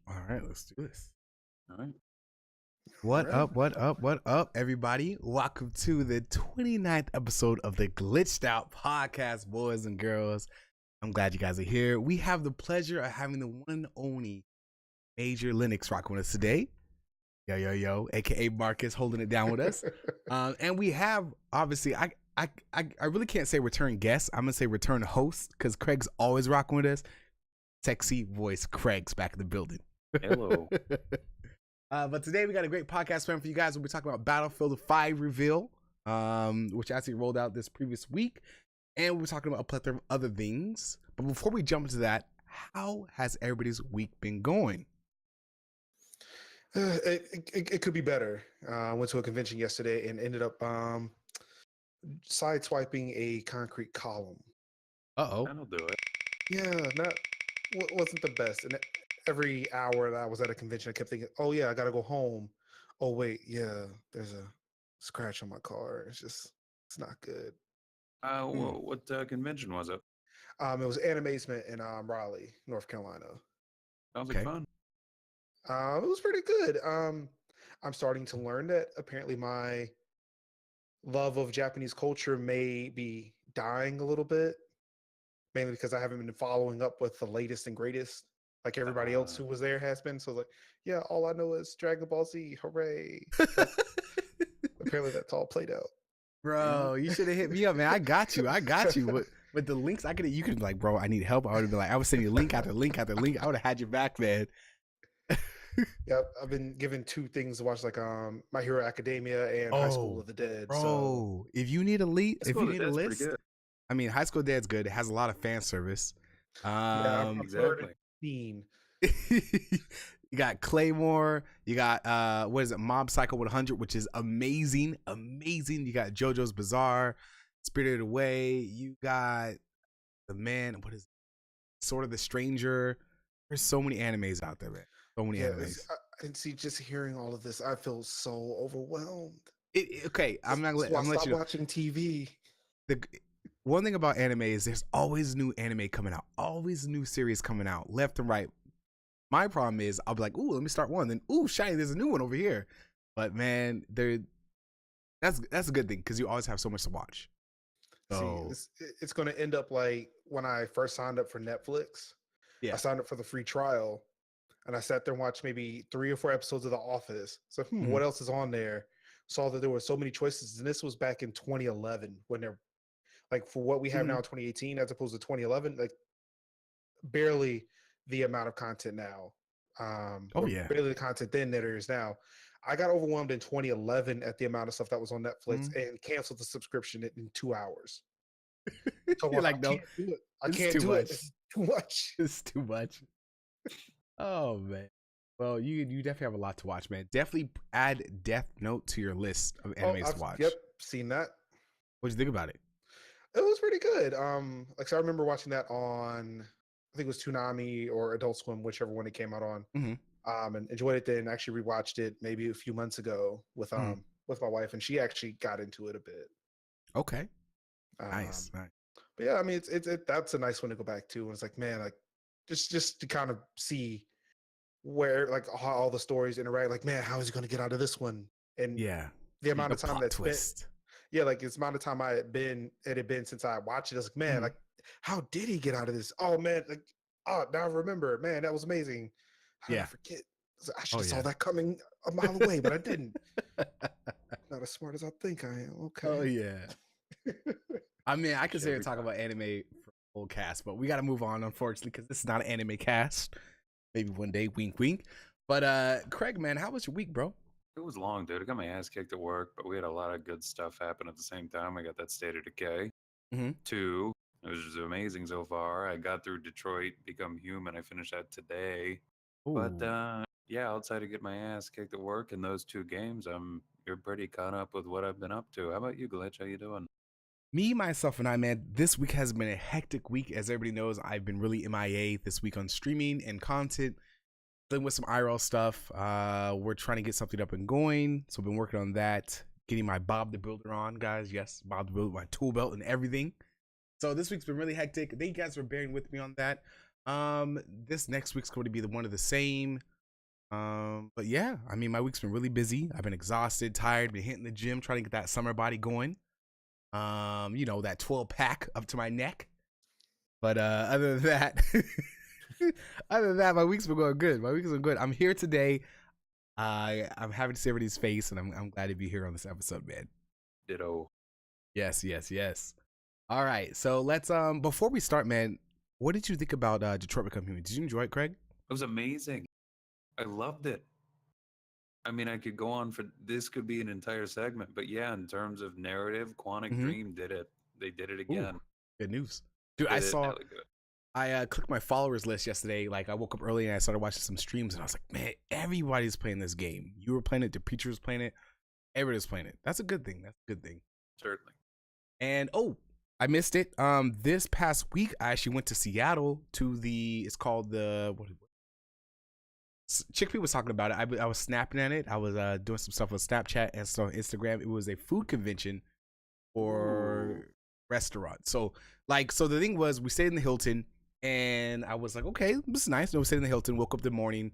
All right, let's do this. All right. What Right. up, what up, what up, everybody? Welcome to the 29th episode of the Glitched Out Podcast, boys and girls. I'm glad you guys are here. We have the pleasure of having the one and only Major Linux rocking with us today. Yo, aka Marcus, holding it down with us. And we have, obviously, I really can't say return guest. I'm gonna say return host because Craig's always rocking with us. Sexy voice Craig's back in the building. Hello. But today we got a great podcast plan for you guys. We'll be talking about Battlefield 5 reveal, which actually rolled out this previous week. And we're talking about a plethora of other things. But before we jump into that, how has everybody's week been going? It could be better. I went to a convention yesterday and ended up sideswiping a concrete column. Uh-oh. That'll do it. Yeah, wasn't the best. And every hour that I was at a convention, I kept thinking, "Oh yeah, I got to go home. Oh wait, yeah, there's a scratch on my car. It's not good." What convention was it? It was Animazement in Raleigh, North Carolina. Sounds Okay. like fun. It was pretty good. I'm starting to learn that apparently my love of Japanese culture may be dying a little bit, mainly because I haven't been following up with the latest and greatest like everybody else who was there has been. So like, yeah, all I know is Dragon Ball Z, hooray! But apparently that's all played out. Bro, you should have hit me up, man. I got you. With the links, you could like, bro, I need help. I would have been like, I would send you link after link after link. I would have had your back, man. Yeah, I've been given two things to watch, like My Hero Academia and High School of the Dead. Bro, So if you need a lead, if you need a That's pretty list, good. I mean, High School Dad's good. It has a lot of fan service. yeah, I've heard Exactly. it seen. You got Claymore. You got what is it? Mob Psycho 100, which is amazing. You got JoJo's Bizarre, Spirited Away. You got the man. What is it? Sort of the Stranger? There's so many animes out there, man. So many animes. And see, just hearing all of this, I feel so overwhelmed. Okay, I'm not. So I'm I'll let stop you know. watching TV. The one thing about anime is there's always new anime coming out, always new series coming out, left and right. My problem is I'll be like, ooh, let me start one. Then, ooh, shiny, there's a new one over here. But man, that's a good thing because you always have so much to watch. So See, it's going to end up like when I first signed up for Netflix. yeah, I signed up for the free trial, and I sat there and watched maybe 3 or 4 episodes of The Office. So, what else is on there? Saw that there were so many choices, and this was back in 2011 when they're like for what we have now in 2018 as opposed to 2011, like barely the amount of content now. Barely the content then that there is now. I got overwhelmed in 2011 at the amount of stuff that was on Netflix and canceled the subscription in 2 hours. So you're like, no, can't do it. I it's can't too do much. it. It's too much. It's too much. Oh man. Well, you definitely have a lot to watch, man. Definitely add Death Note to your list of animes to watch. Yep, seen that. What'd you think about it? It was pretty good. Like so I remember watching that on, I think it was Toonami or Adult Swim, whichever one it came out on. And enjoyed it then. Actually rewatched it maybe a few months ago with my wife, and she actually got into it a bit. Okay. Nice. But yeah, I mean, it's that's a nice one to go back to. And it's like, man, like just to kind of see where like how all the stories interact. Like, man, how is he going to get out of this one? And yeah, the amount of time that's twist. Yeah, like it's the amount of time it had been since I watched it. I was like, man, like how did he get out of this? Oh man, like now I remember, man, that was amazing. How did I forget? I should have saw that coming a mile away, but I didn't. Not as smart as I think I am. Okay. Oh yeah. I mean, I consider talk about anime for full cast, but we got to move on, unfortunately, because this is not an anime cast. Maybe one day, wink, wink. But Craig, man, how was your week, bro? It was long, dude. I got my ass kicked at work, but we had a lot of good stuff happen at the same time. I got that State of Decay. 2, it was just amazing so far. I got through Detroit, Become Human. I finished that today. Ooh. But yeah, outside of get my ass kicked at work in those 2 games, you're pretty caught up with what I've been up to. How about you, Glitch? How you doing? Me, myself, and I, man, this week has been a hectic week. As everybody knows, I've been really MIA this week on streaming and content, dealing with some IRL stuff. We're trying to get something up and going, so I've been working on that, getting my Bob the Builder on, guys. Yes, Bob the Builder, my tool belt and everything. So this week's been really hectic. Thank you guys for bearing with me on that. This next week's going to be one of the same. But yeah, I mean, my week's been really busy. I've been exhausted, tired, been hitting the gym, trying to get that summer body going. That 12 pack up to my neck. But other than that, my week's been going good. I'm here today. I'm happy to see everybody's face, and I'm glad to be here on this episode, man. Ditto. Yes. All right, so let's before we start, man, what did you think about Detroit Become Human? Did you enjoy it, Craig? It was amazing. I loved it. I mean, I could go on for this could be an entire segment, but yeah, in terms of narrative, Quantic Dream did it. They did it again. Ooh, good news, dude. I clicked my followers list yesterday. Like, I woke up early and I started watching some streams, and I was like, man, everybody's playing this game. You were playing it. The preacher was playing it. Everybody's playing it. That's a good thing. Certainly. And I missed it. This past week I actually went to Seattle to it's called the Chickpea was talking about it. I was snapping at it. I was doing some stuff on Snapchat and stuff on Instagram. It was a food convention for restaurants. So the thing was, we stayed in the Hilton, and I was like, okay, this is nice. We stayed in the Hilton, woke up in the morning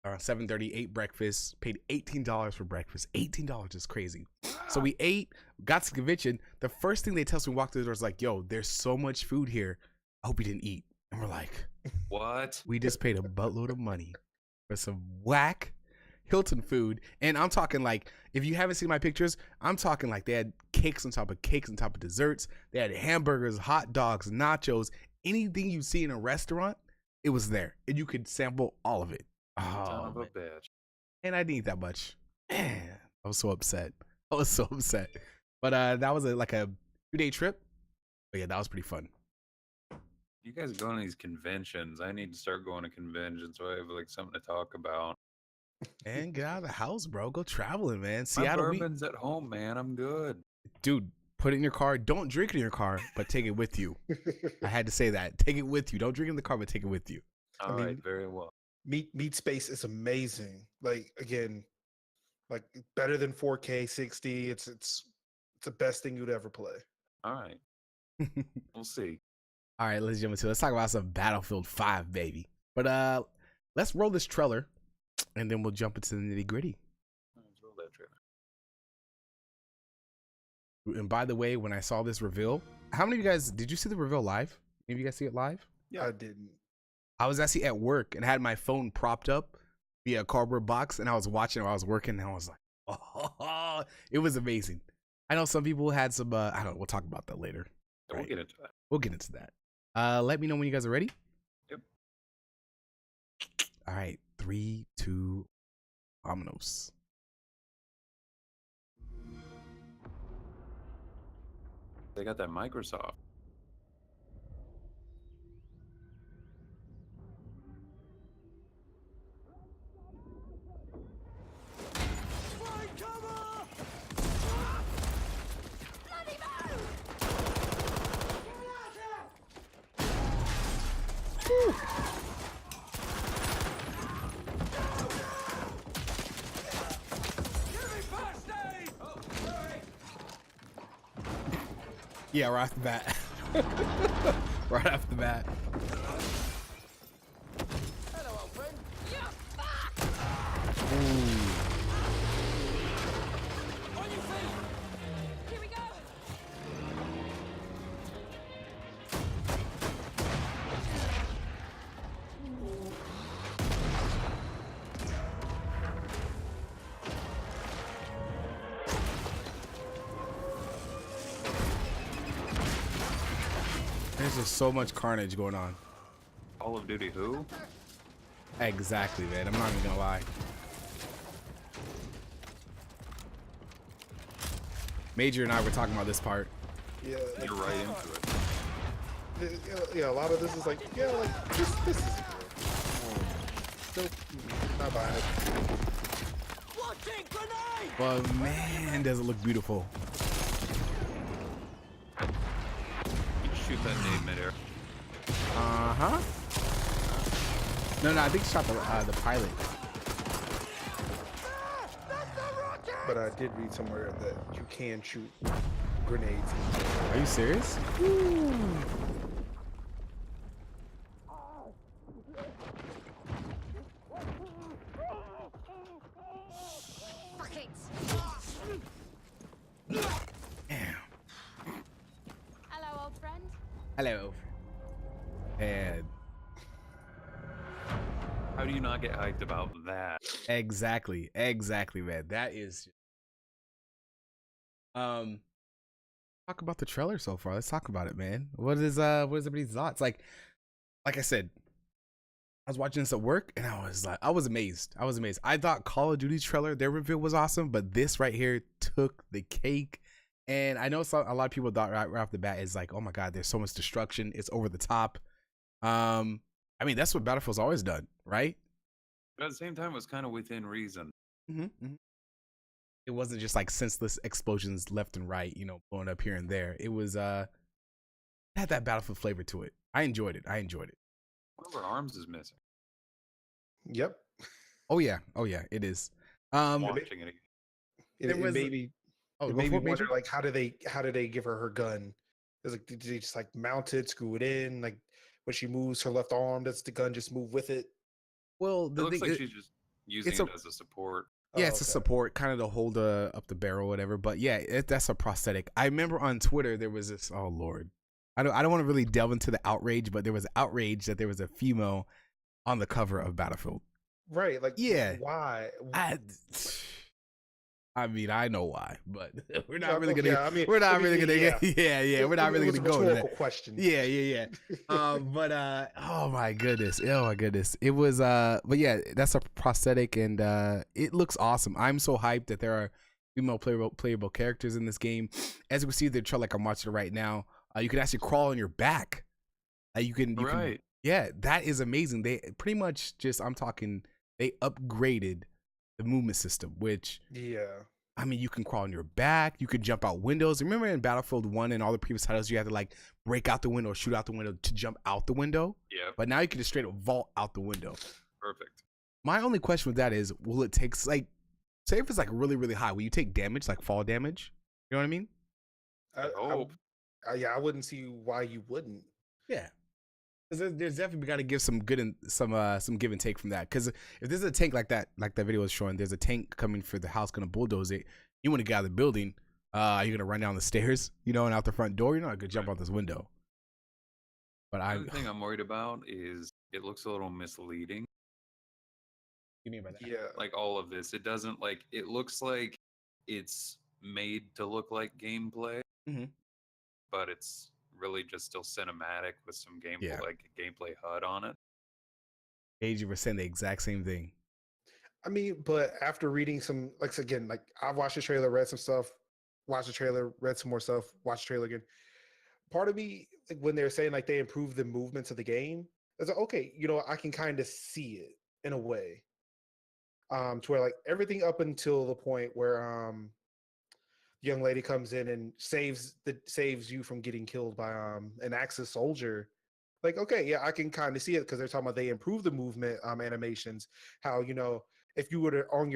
around 7:30, ate breakfast, paid $18 for breakfast. $18 is crazy. So we ate, got to the convention. The first thing they tell us when we walked through the door is like, yo, there's so much food here. I hope you didn't eat. And we're like, what? We just paid a buttload of money for some whack Hilton food. And I'm talking like, if you haven't seen my pictures, I'm talking like they had cakes on top of cakes on top of desserts. They had hamburgers, hot dogs, nachos, anything you see in a restaurant, it was there. And you could sample all of it. Son of a bitch. And I didn't eat that much. Man, I was so upset. But that was like a 2-day trip. But yeah, that was pretty fun. You guys go on these conventions. I need to start going to conventions so I have like something to talk about. And get out of the house, bro. Go traveling, man. Seattle. My bourbon's at home, man. I'm good. Dude, put it in your car. Don't drink it in your car, but take it with you. I had to say that. Take it with you. Don't drink it in the car, but take it with you. All right, very well. Meat Space is amazing. Like, again, like better than 4K 60. It's the best thing you'd ever play. All right. We'll see. All right, ladies and gentlemen, let's talk about some Battlefield 5, baby. But let's roll this trailer, and then we'll jump into the nitty-gritty. Let's roll that trailer. And by the way, when I saw this reveal, how many of you guys, did you see the reveal live? Any of you guys see it live? Yeah, I didn't. I was actually at work and had my phone propped up via a cardboard box, and I was watching it while I was working, and I was like, oh, it was amazing. I know some people had some, I don't know, we'll talk about that later. Yeah, right? We'll get into that. Let me know when you guys are ready. Yep. All right, 3, 2, vámonos. They got that Microsoft. Yeah, right off the bat. Right off the bat. Hello, old friend. Ooh. On your feet. Here we go. There's just so much carnage going on. Call of Duty who? Exactly, man. I'm not even gonna lie. Major and I were talking about this part. Yeah, You're right into it. Yeah, a lot of this is like, yeah, like this is good. Nope, not buying it. Watching grenade. But man, does it look beautiful. Shoot that nade midair. Uh-huh. No, I think he shot the pilot. But I did read somewhere that you can shoot grenades. Are you serious? And How do you not get hyped about that? exactly, man. That is talk about the trailer so far. Let's talk about it, man. What is everybody's thoughts? Like I said, I was watching this at work and I was amazed. I thought Call of Duty's trailer, their reveal was awesome, but this right here took the cake. And I know a lot of people thought right off the bat is like, oh my God, there's so much destruction. It's over the top. I mean, that's what Battlefield's always done, right? But at the same time, it was kind of within reason. Mm-hmm. It wasn't just like senseless explosions left and right, blowing up here and there. It was it had that Battlefield flavor to it. I enjoyed it. One of our arms is missing. Yep. Oh yeah, it is. Watching it again. It made me wonder, like, how did they give her gun? Is like, did they just like mount it, screw it in? Like when she moves her left arm, does the gun just move with it? Well, it looks like she's just using it as a support. Yeah, it's a support, kind of to hold up the barrel, or whatever. But yeah, that's a prosthetic. I remember on Twitter there was this. Oh Lord, I don't want to really delve into the outrage, but there was outrage that there was a female on the cover of Battlefield. Right? Like, yeah. Why? I mean, I know why, but we're not really gonna. Yeah, we're not really gonna. Yeah. We're not really gonna go to that question. Yeah. But oh my goodness, it was. But yeah, that's a prosthetic, and it looks awesome. I'm so hyped that there are female playable characters in this game. As we see the trailer, like I'm watching it right now, you can actually crawl on your back. You can. Yeah, that is amazing. They pretty much I'm talking. They upgraded the movement system, which I mean, you can crawl on your back, you can jump out windows. Remember in Battlefield 1 and all the previous titles, you had to like break out the window or shoot out the window to jump out the window? Yeah. But now you can just straight up vault out the window. Perfect. My only question with that is, will it take, like, say if it's like really, really high, will you take damage, like fall damage? You know what I mean? I hope. I wouldn't see why you wouldn't. Yeah. There's definitely got to give some give and take from that. Because if there's a tank like that video was showing, there's a tank coming for the house, gonna bulldoze it. You want to get out of the building. You're gonna run down the stairs, and out the front door. You're not gonna jump out this window. But the thing I'm worried about is it looks a little misleading. What do you mean by that? Yeah, like all of this, it doesn't like. It looks like it's made to look like gameplay, but it's really just still cinematic with some gameplay, like a gameplay HUD on it. Age, was saying the exact same thing. I mean, but after reading some, like, again, like I've watched the trailer, read some stuff, watched the trailer, read some more stuff, watched the trailer again. Part of me, like, when they're saying like they improved the movements of the game, it's like, okay, I can kind of see it in a way. To where like everything up until the point where young lady comes in and saves you from getting killed by an Axis soldier. Like, okay, yeah, I can kind of see it because they're talking about they improve the movement animations. How if you were on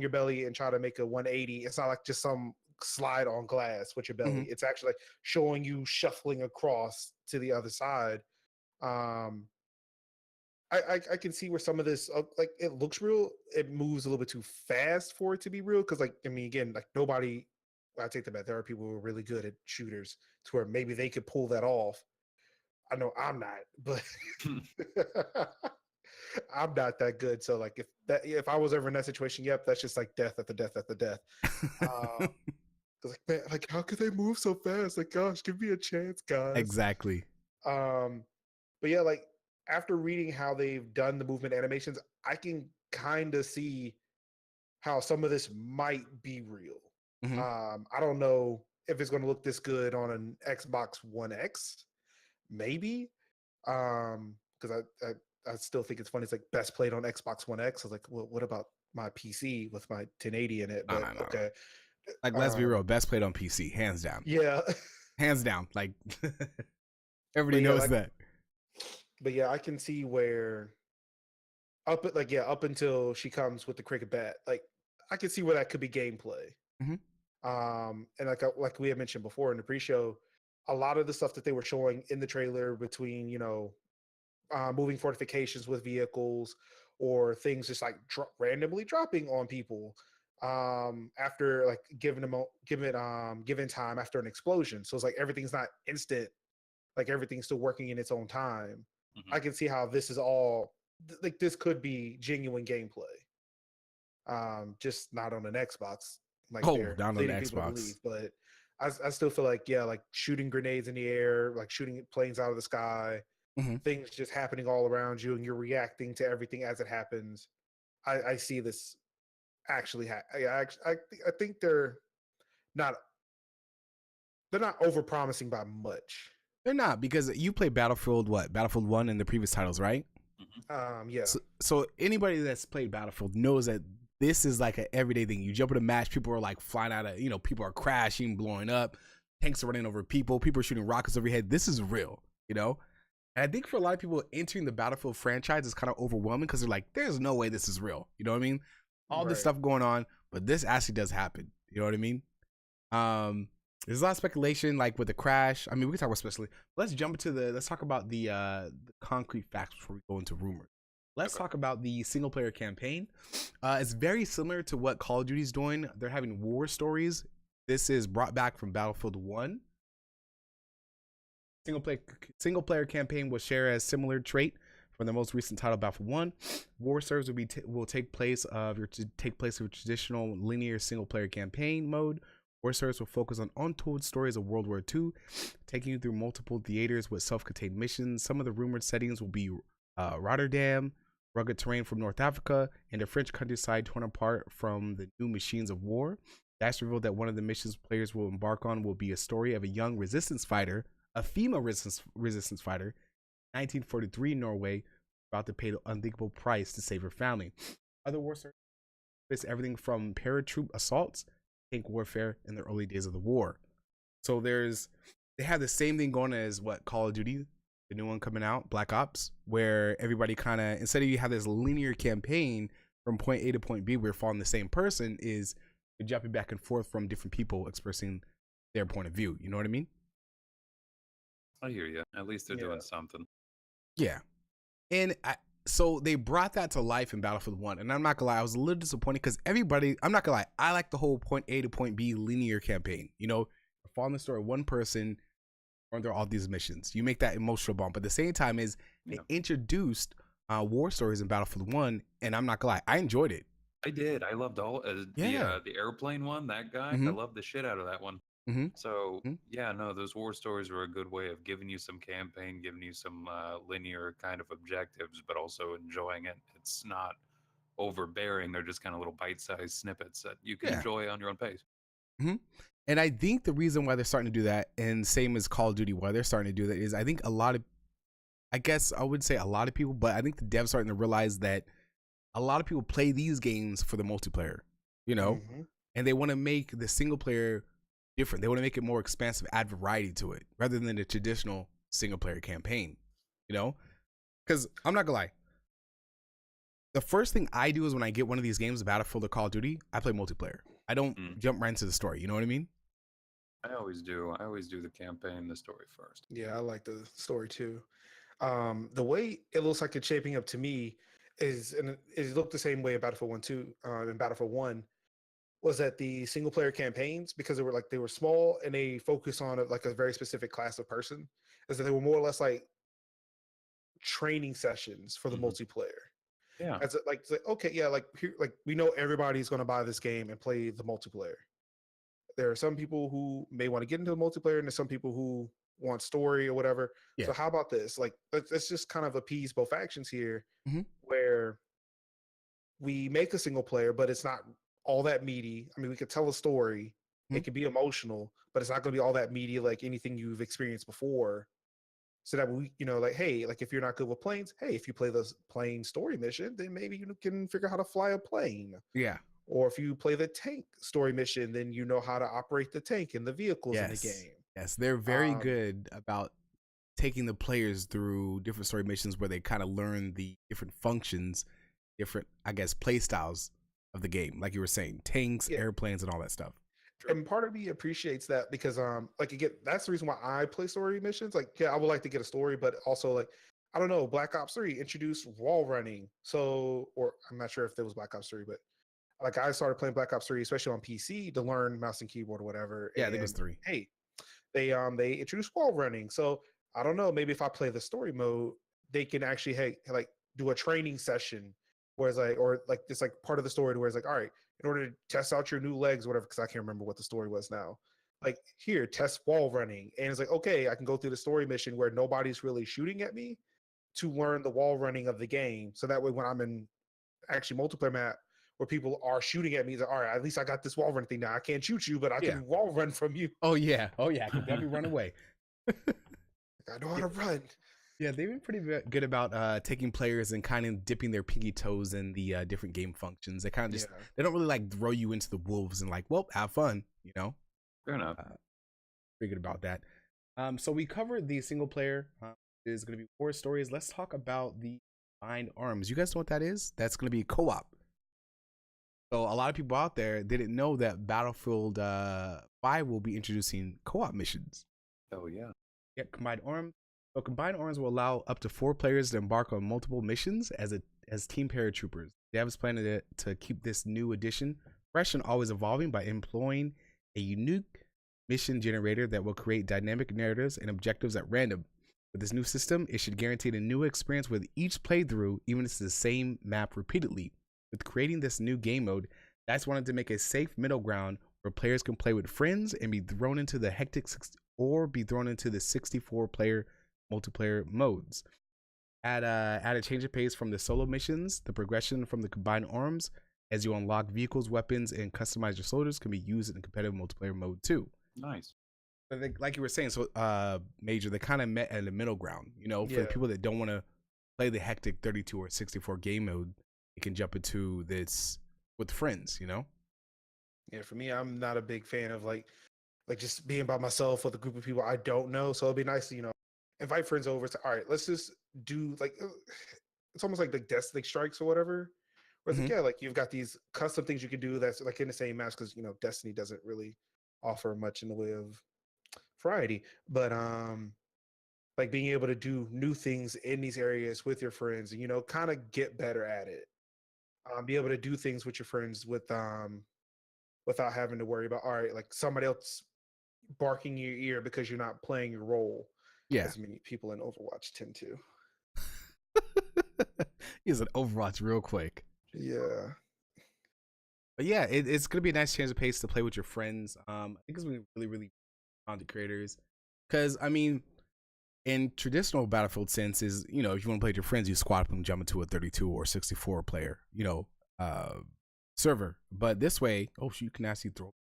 your belly and try to make a 180, it's not like just some slide on glass with your belly. It's actually like showing you shuffling across to the other side. I can see where some of this, like, it looks real. It moves a little bit too fast for it to be real. Because, like, I mean, again, like nobody. I take that back. There are people who are really good at shooters to where maybe they could pull that off. I know I'm not, but I'm not that good. So like if I was ever in that situation, yep, that's just like death after death after death. Like, man, like how could they move so fast? Like, gosh, give me a chance, guys. Exactly. But yeah, like after reading how they've done the movement animations, I can kind of see how some of this might be real. I don't know if it's going to look this good on an Xbox One X, maybe. Because I still think it's funny. It's like best played on Xbox One X. I was like, well, what about my PC with my 1080 in it? But no. okay. Like, let's be real, best played on PC, hands down. Yeah. Hands down. Like, everybody knows that. But yeah, I can see where up until she comes with the cricket bat, like I can see where that could be gameplay. And like we had mentioned before in the pre-show, a lot of the stuff that they were showing in the trailer between moving fortifications with vehicles or things just like randomly dropping on people after like given time after an explosion. So it's like everything's not instant, like everything's still working in its own time. I can see how this is all like this could be genuine gameplay. Just not on an Xbox, like Oh, they're down on the leading people to Xbox. believe. But I still feel like, yeah, like shooting grenades in the air, like shooting planes out of the sky, things just happening all around you, and you're reacting to everything as it happens. I see this actually. I think not they're not over promising by much. They're not, because you play Battlefield, what? Battlefield 1 and the previous titles, right? Yeah. So anybody that's played Battlefield knows that this is like an everyday thing. You jump in a match, people are like flying out of, people are crashing, blowing up, tanks are running over people are shooting rockets over your head. This is real, And I think for a lot of people, entering the Battlefield franchise is kind of overwhelming because they're like, there's no way this is real. You know what I mean? All this stuff going on, but this actually does happen. You know what I mean? There's a lot of speculation, like with the crash. I mean, we can talk about speculation. Let's talk about the concrete facts before we go into rumors. Let's talk about the single player campaign. It's very similar to what Call of Duty's doing. They're having war stories. This is brought back from Battlefield 1. Single player campaign will share a similar trait from the most recent title, Battlefield 1. War stories will take place of your traditional linear single player campaign mode. War stories will focus on untold stories of World War II, taking you through multiple theaters with self-contained missions. Some of the rumored settings will be Rotterdam, rugged terrain from North Africa, and the French countryside torn apart from the new machines of war. Dash revealed that one of the missions players will embark on will be a story of a young resistance fighter, a female resistance fighter, 1943 Norway, about to pay the unthinkable price to save her family. Other war stories face everything from paratroop assaults, tank warfare in the early days of the war. So they have the same thing going as what Call of Duty, the new one coming out, Black Ops, where everybody kind of, instead of you have this linear campaign from point A to point B where you're following the same person, is you're jumping back and forth from different people expressing their point of view. You know what I mean? I hear you. At least they're doing something. Yeah. And so they brought that to life in Battlefield 1. And I'm not gonna lie, I was a little disappointed because I'm not gonna lie, I like the whole point A to point B linear campaign. Following the story of one person going through all these missions. You make that emotional bond. But at the same time is they introduced war stories in Battlefield 1, and I'm not gonna lie, I enjoyed it. I did. I loved all the airplane one, that guy. I loved the shit out of that one. So those war stories were a good way of giving you some campaign, giving you some linear kind of objectives, but also enjoying it. It's not overbearing. They're just kind of little bite-sized snippets that you can enjoy on your own pace. And I think the reason why they're starting to do that, and same as Call of Duty, why they're starting to do that, is I think I guess I would say a lot of people, but I think the devs starting to realize that a lot of people play these games for the multiplayer, and they want to make the single player different. They want to make it more expansive, add variety to it, rather than the traditional single player campaign, because I'm not gonna lie, the first thing I do is when I get one of these games, Battlefield or Call of Duty, I play multiplayer. I don't jump right into the story. You know what I mean? I always do. I always do the campaign, the story first. Yeah, I like the story too. The way it looks like it's shaping up to me and it looked the same way in Battlefield 1 too. In Battlefield 1 was that the single player campaigns, because they were small and they focus on like a very specific class of person, is that they were more or less like training sessions for the multiplayer. Yeah. It's like okay, yeah, like here, like we know everybody's going to buy this game and play the multiplayer. There are some people who may want to get into the multiplayer, and there's some people who want story or whatever. Yeah. So how about this? Like, let's just kind of appease both factions here, where we make a single player, but it's not all that meaty. I mean, we could tell a story. It could be emotional, but it's not going to be all that meaty like anything you've experienced before. So that we, like, hey, like if you're not good with planes, hey, if you play the plane story mission, then maybe you can figure out how to fly a plane. Yeah. Or if you play the tank story mission, then you know how to operate the tank and the vehicles in the game. Yes, they're very good about taking the players through different story missions where they kind of learn the different functions, different, I guess, play styles of the game. Like you were saying, tanks, airplanes, and all that stuff. And part of me appreciates that because, like, again, that's the reason why I play story missions. Like, yeah, I would like to get a story, but also, like, I don't know, Black Ops 3 introduced wall running. So, or I'm not sure if it was Black Ops 3, but like I started playing Black Ops 3, especially on PC, to learn mouse and keyboard or whatever. Yeah, I think it was 3. Hey, they introduced wall running. So I don't know, maybe if I play the story mode, they can actually like do a training session where it's like, or like this like part of the story where it's like, all right, in order to test out your new legs, whatever, because I can't remember what the story was now. Like here, test wall running, and it's like, okay, I can go through the story mission where nobody's really shooting at me to learn the wall running of the game. So that way, when I'm in actually multiplayer map where people are shooting at me, it's like, all right, at least I got this wall run thing now. I can't shoot you, but I Yeah. can wall run from you. Oh yeah, I can definitely run away. I know how to run. Yeah, they've been pretty good about taking players and kind of dipping their pinky toes in the different game functions. They kind of just they don't really like throw you into the wolves and like, well, have fun, you know. Fair enough. Pretty good about that. So we covered the single player. Is going to be 4 stories. Let's talk about the combined arms. You guys know what that is? That's going to be co-op. So a lot of people out there didn't know that Battlefield 5 will be introducing co-op missions. Oh yeah. Yeah, combined arms. So combined arms will allow up to 4 players to embark on multiple missions as team paratroopers. Dev is planning to keep this new addition fresh and always evolving by employing a unique mission generator that will create dynamic narratives and objectives at random. With this new system, it should guarantee a new experience with each playthrough, even if it's the same map repeatedly. With creating this new game mode, DICE wanted to make a safe middle ground where players can play with friends and be thrown into the 64-player multiplayer modes. Add a change of pace from the solo missions. The progression from the combined arms as you unlock vehicles, weapons, and customize your soldiers can be used in competitive multiplayer mode too. Nice. But like you were saying, so Major, they kind of met at a middle ground. You know, for the people that don't want to play the hectic 32 or 64 game mode, you can jump into this with friends. You know. Yeah, for me, I'm not a big fan of like just being by myself with a group of people I don't know. So it'd be nice to invite friends over. Say, all right, let's just do like it's almost like the Destiny strikes or whatever. Where it's like, like you've got these custom things you can do that's like in the same match because Destiny doesn't really offer much in the way of variety, but like being able to do new things in these areas with your friends and kind of get better at it, be able to do things with your friends without having to worry about, all right, like somebody else barking in your ear because you're not playing your role, as many people in Overwatch tend to. He's an Overwatch real quick. But yeah, it's gonna be a nice change of pace to play with your friends. I think it's gonna be really, really content creators, because I mean, in traditional Battlefield sense is, if you want to play with your friends, you squad up and jump into a 32 or 64 player server. But this way, you can actually throw.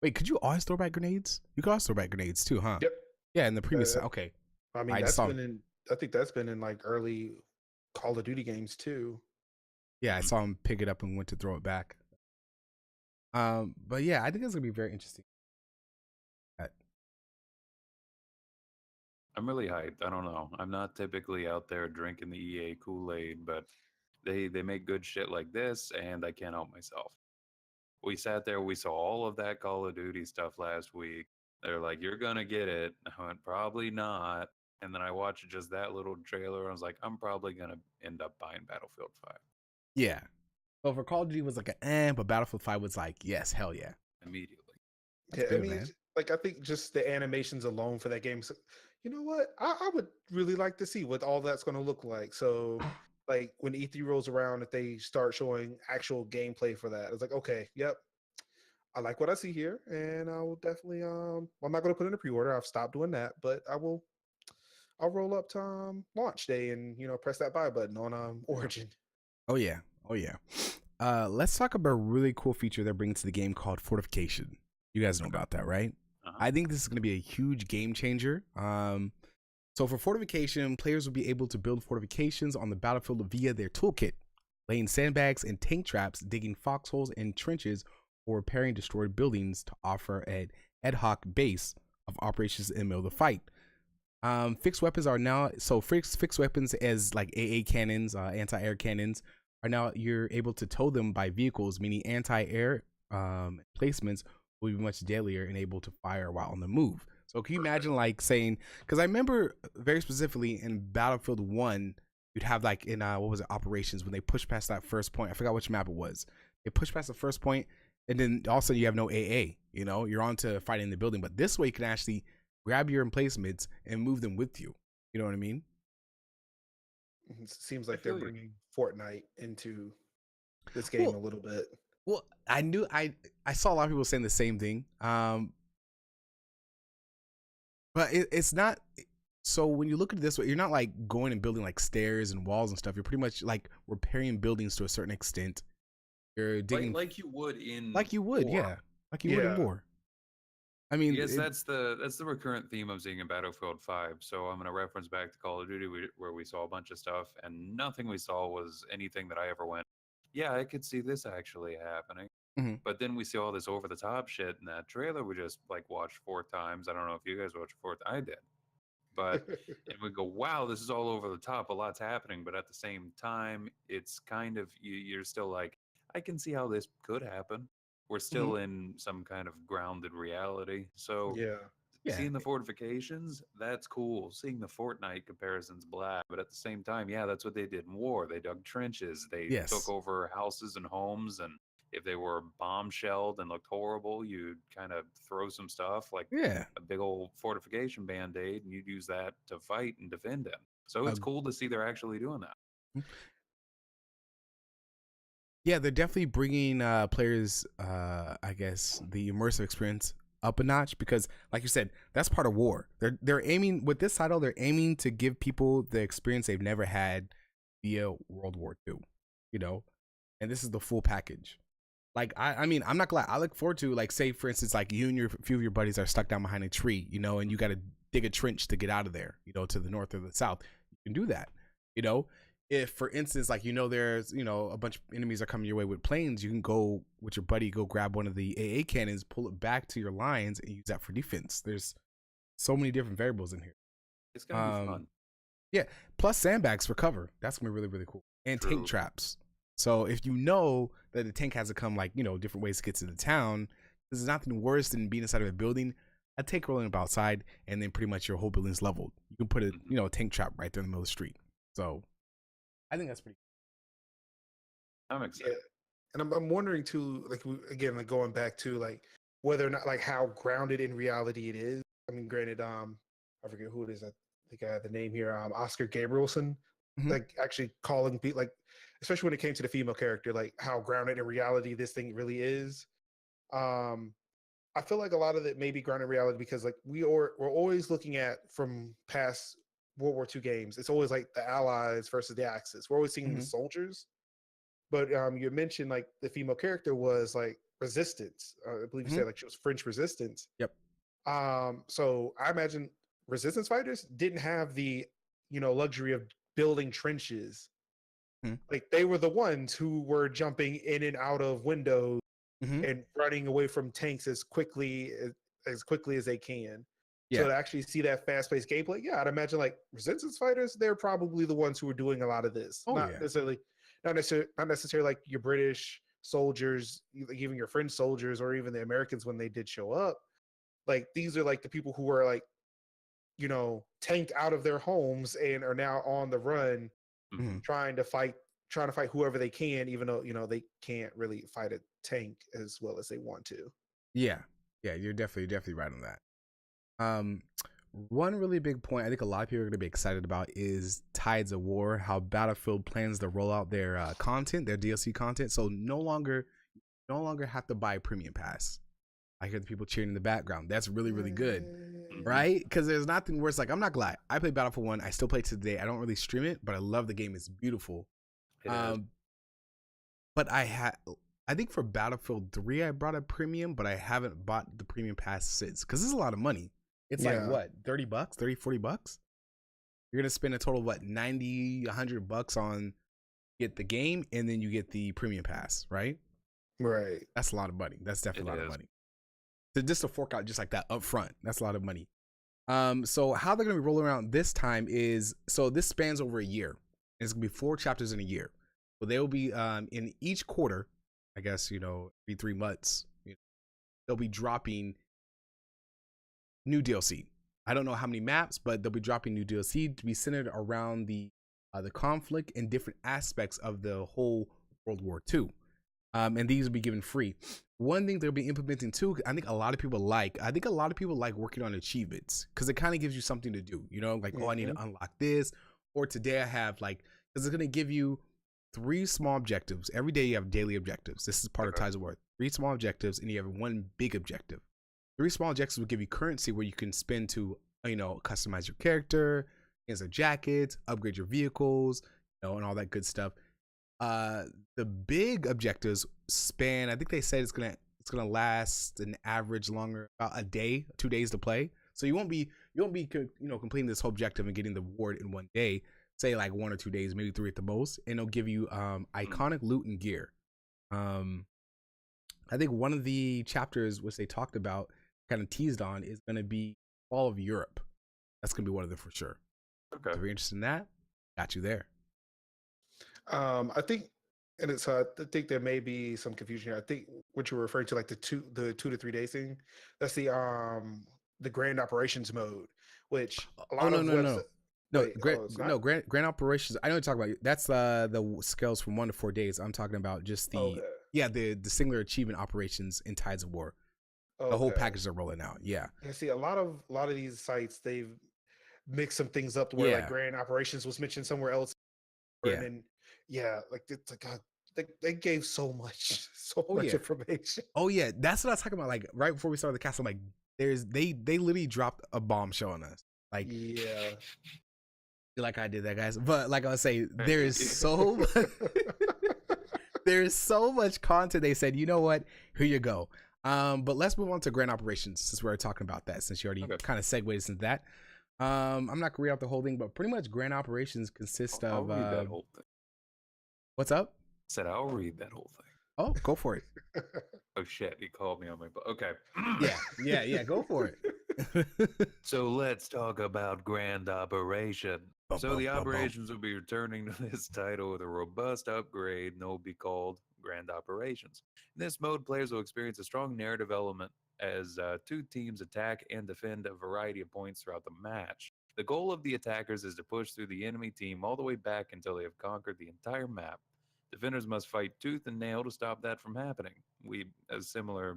Wait, could you always throw back grenades? You can also throw back grenades too, huh? Yep. Yeah, in the previous. Okay. I mean, I think that's been in like early Call of Duty games too. Yeah, I saw him pick it up and went to throw it back. But yeah, I think it's gonna be very interesting. I'm really hyped. I don't know. I'm not typically out there drinking the EA Kool-Aid, but they make good shit like this, and I can't help myself. We sat there, we saw all of that Call of Duty stuff last week. They're like, you're gonna get it. I went, probably not. And then I watched just that little trailer, and I was like, I'm probably gonna end up buying Battlefield 5. Yeah. So for Call of Duty was like but Battlefield 5 was like, yes, hell yeah. Immediately. That's good, I mean, man. Like I think just the animations alone for that game. So, you know what? I would really like to see what all that's going to look like. So, like when E3 rolls around, if they start showing actual gameplay for that, it's like, okay, yep, I like what I see here, and I will definitely. I'm not going to put in a pre-order. I've stopped doing that, but I'll roll up to launch day and press that buy button on Origin. Oh yeah. Let's talk about a really cool feature they're bringing to the game called Fortification. You guys know about that, right? I think this is going to be a huge game changer. So for Fortification, players will be able to build fortifications on the battlefield via their toolkit, laying sandbags and tank traps, digging foxholes and trenches, or repairing destroyed buildings to offer an ad hoc base of operations in the middle of the fight. Fixed weapons are now fixed weapons as like AA cannons, anti-air cannons are now you're able to tow them by vehicles, meaning anti-air placements will be much deadlier and able to fire while on the move. So can you imagine like saying, because I remember very specifically in Battlefield 1, you'd have like in operations when they push past that first point. I forgot which map it was. They push past the first point and then all of a sudden you have no AA, you're on to fighting the building. But this way you can actually grab your emplacements and move them with you. You know what I mean? It seems I like they're feel you. bringing Fortnite into this game a little bit. Well, I saw a lot of people saying the same thing. But it's not. So when you look at it this way, you're not like going and building like stairs and walls and stuff. You're pretty much like repairing buildings to a certain extent. You're digging like you would in like you would, war. yeah, like you would in war. I mean, yes, that's the recurrent theme I'm seeing in Battlefield 5. So I'm going to reference back to Call of Duty, where we saw a bunch of stuff, and nothing we saw was anything that I ever went, yeah, I could see this actually happening. Mhm. But then we see all this over the top shit in that trailer. We just like watched 4 times. I don't know if you guys watched 4. I did, but and we go, wow, this is all over the top. A lot's happening, but at the same time, it's kind of you're still like, I can see how this could happen. We're still in some kind of grounded reality. So Yeah. seeing the fortifications, that's cool. Seeing the Fortnite comparisons, blah. But at the same time, yeah, that's what they did in war. They dug trenches. They took over houses and homes, and if they were bomb shelled and looked horrible, you'd kind of throw some stuff like a big old fortification band-aid, and you'd use that to fight and defend it. So it's cool to see they're actually doing that. Yeah, they're definitely bringing players, I guess, the immersive experience up a notch because, like you said, that's part of war. They're aiming with this title. They're aiming to give people the experience they've never had via World War II, you know, and this is the full package. Like I mean, I'm not glad. I look forward to like, say for instance, like you and a few of your buddies are stuck down behind a tree, you know, and you got to dig a trench to get out of there, you know, to the north or the south. You can do that, you know. If for instance, like, you know, there's, you know, a bunch of enemies are coming your way with planes, you can go with your buddy, go grab one of the AA cannons, pull it back to your lines, and use that for defense. There's so many different variables in here. It's gonna be fun. Yeah, plus sandbags for cover. That's gonna be really, really cool. And tank traps. So if you know that the tank has to come, like, you know, different ways to get to the town, there's nothing worse than being inside of a building, a tank rolling up outside, and then pretty much your whole building's leveled. You can put a, you know, a tank trap right there in the middle of the street. So I think that's pretty cool. I'm excited. Yeah. And I'm wondering too, like, again, like going back to like whether or not, like, how grounded in reality it is. I mean, granted, I forget who it is. I think I have the name here. Oscar Gabrielson, like actually calling people, like, especially when it came to the female character, like how grounded in reality this thing really is. I feel like a lot of it may be grounded in reality because like we're always looking at from past World War II games. It's always like the Allies versus the Axis. We're always seeing the soldiers. But you mentioned like the female character was like resistance. I believe you said like she was French resistance. Yep. So I imagine resistance fighters didn't have the, you know, luxury of building trenches. Like they were the ones who were jumping in and out of windows and running away from tanks as quickly as they can. So to actually see that fast-paced gameplay, yeah, I'd imagine like resistance fighters, they're probably the ones who are doing a lot of this. Not necessarily like your British soldiers, even your French soldiers, or even the Americans when they did show up. Like these are like the people who were like, you know, tanked out of their homes and are now on the run, trying to fight whoever they can, even though, you know, they can't really fight a tank as well as they want to. Yeah, you're definitely right on that. One really big point I think a lot of people are going to be excited about is Tides of War, how Battlefield plans to roll out their content, their DLC content. So no longer have to buy a premium pass. I hear the people cheering in the background. That's really, really good, right? Because there's nothing worse. Like, I'm not glad I played Battlefield 1. I still play it today. I don't really stream it, but I love the game. It's beautiful. But I think for Battlefield 3, I bought a premium, but I haven't bought the premium pass since, because this is a lot of money. It's like what, $30, $30, $40? You're gonna spend a total of what, $90, $100 on get the game, and then you get the premium pass, right? Right. That's a lot of money. That's definitely a lot of money. So just to fork out just like that up front, that's a lot of money. So how they're gonna be rolling around this time is, so this spans over a year. It's gonna be 4 chapters in a year. So they will be in each quarter, I guess, you know, every 3 months, you know, they'll be dropping new DLC. I don't know how many maps, but they'll be dropping new DLC to be centered around the conflict and different aspects of the whole World War II. And these will be given free. One thing they'll be implementing too, I think a lot of people like working on achievements, because it kind of gives you something to do, you know, like, oh, I need to unlock this, or today I have like, because it's gonna give you 3 small objectives every day. You have daily objectives. This is part of Ties of War. 3 small objectives, and you have 1 big objective. 3 small objectives will give you currency where you can spend to customize your character, get some jackets, upgrade your vehicles, and all that good stuff. The big objectives span. I think they said it's gonna last an average longer, about a day, 2 days to play. So you won't be completing this whole objective and getting the reward in 1 day. Say like 1 or 2 days, maybe 3 at the most, and it'll give you iconic loot and gear. I think one of the chapters which they talked about, kind of teased on, is going to be all of Europe. That's going to be one of them for sure. Okay. So if you're interested in that, got you there. I think, and it's I think there may be some confusion here. I think what you're referring to, like the 2 to 3 days thing, that's the grand operations mode, which a lot of websites. No, grand operations. I know what you're talking about. That's the scales from 1 to 4 days. I'm talking about just the the singular achievement operations in Tides of War. The whole package are rolling out. Yeah. And see, a lot of these sites, they've mixed some things up where like grand operations was mentioned somewhere else. And then like it's like God, they gave so much information. Oh yeah, that's what I was talking about. Like right before we started the cast, I'm like, they literally dropped a bombshell on us. Like like I did that, guys. But like I was saying, there is so there's so much content. They said, you know what? Here you go. But let's move on to grand operations since we're talking about that. Since you already kind of segued into that, I'm not gonna read out the whole thing, but pretty much grand operations consist of. I'll read that whole thing. What's up? I said I'll read that whole thing. Oh, go for it. Oh shit! He called me on my. Okay. Yeah. Go for it. So let's talk about grand operation. So the operations will be returning to this title with a robust upgrade, and they'll be called Grand Operations. In this mode, players will experience a strong narrative element as 2 teams attack and defend a variety of points throughout the match. The goal of the attackers is to push through the enemy team all the way back until they have conquered the entire map. Defenders must fight tooth and nail to stop that from happening. A similar,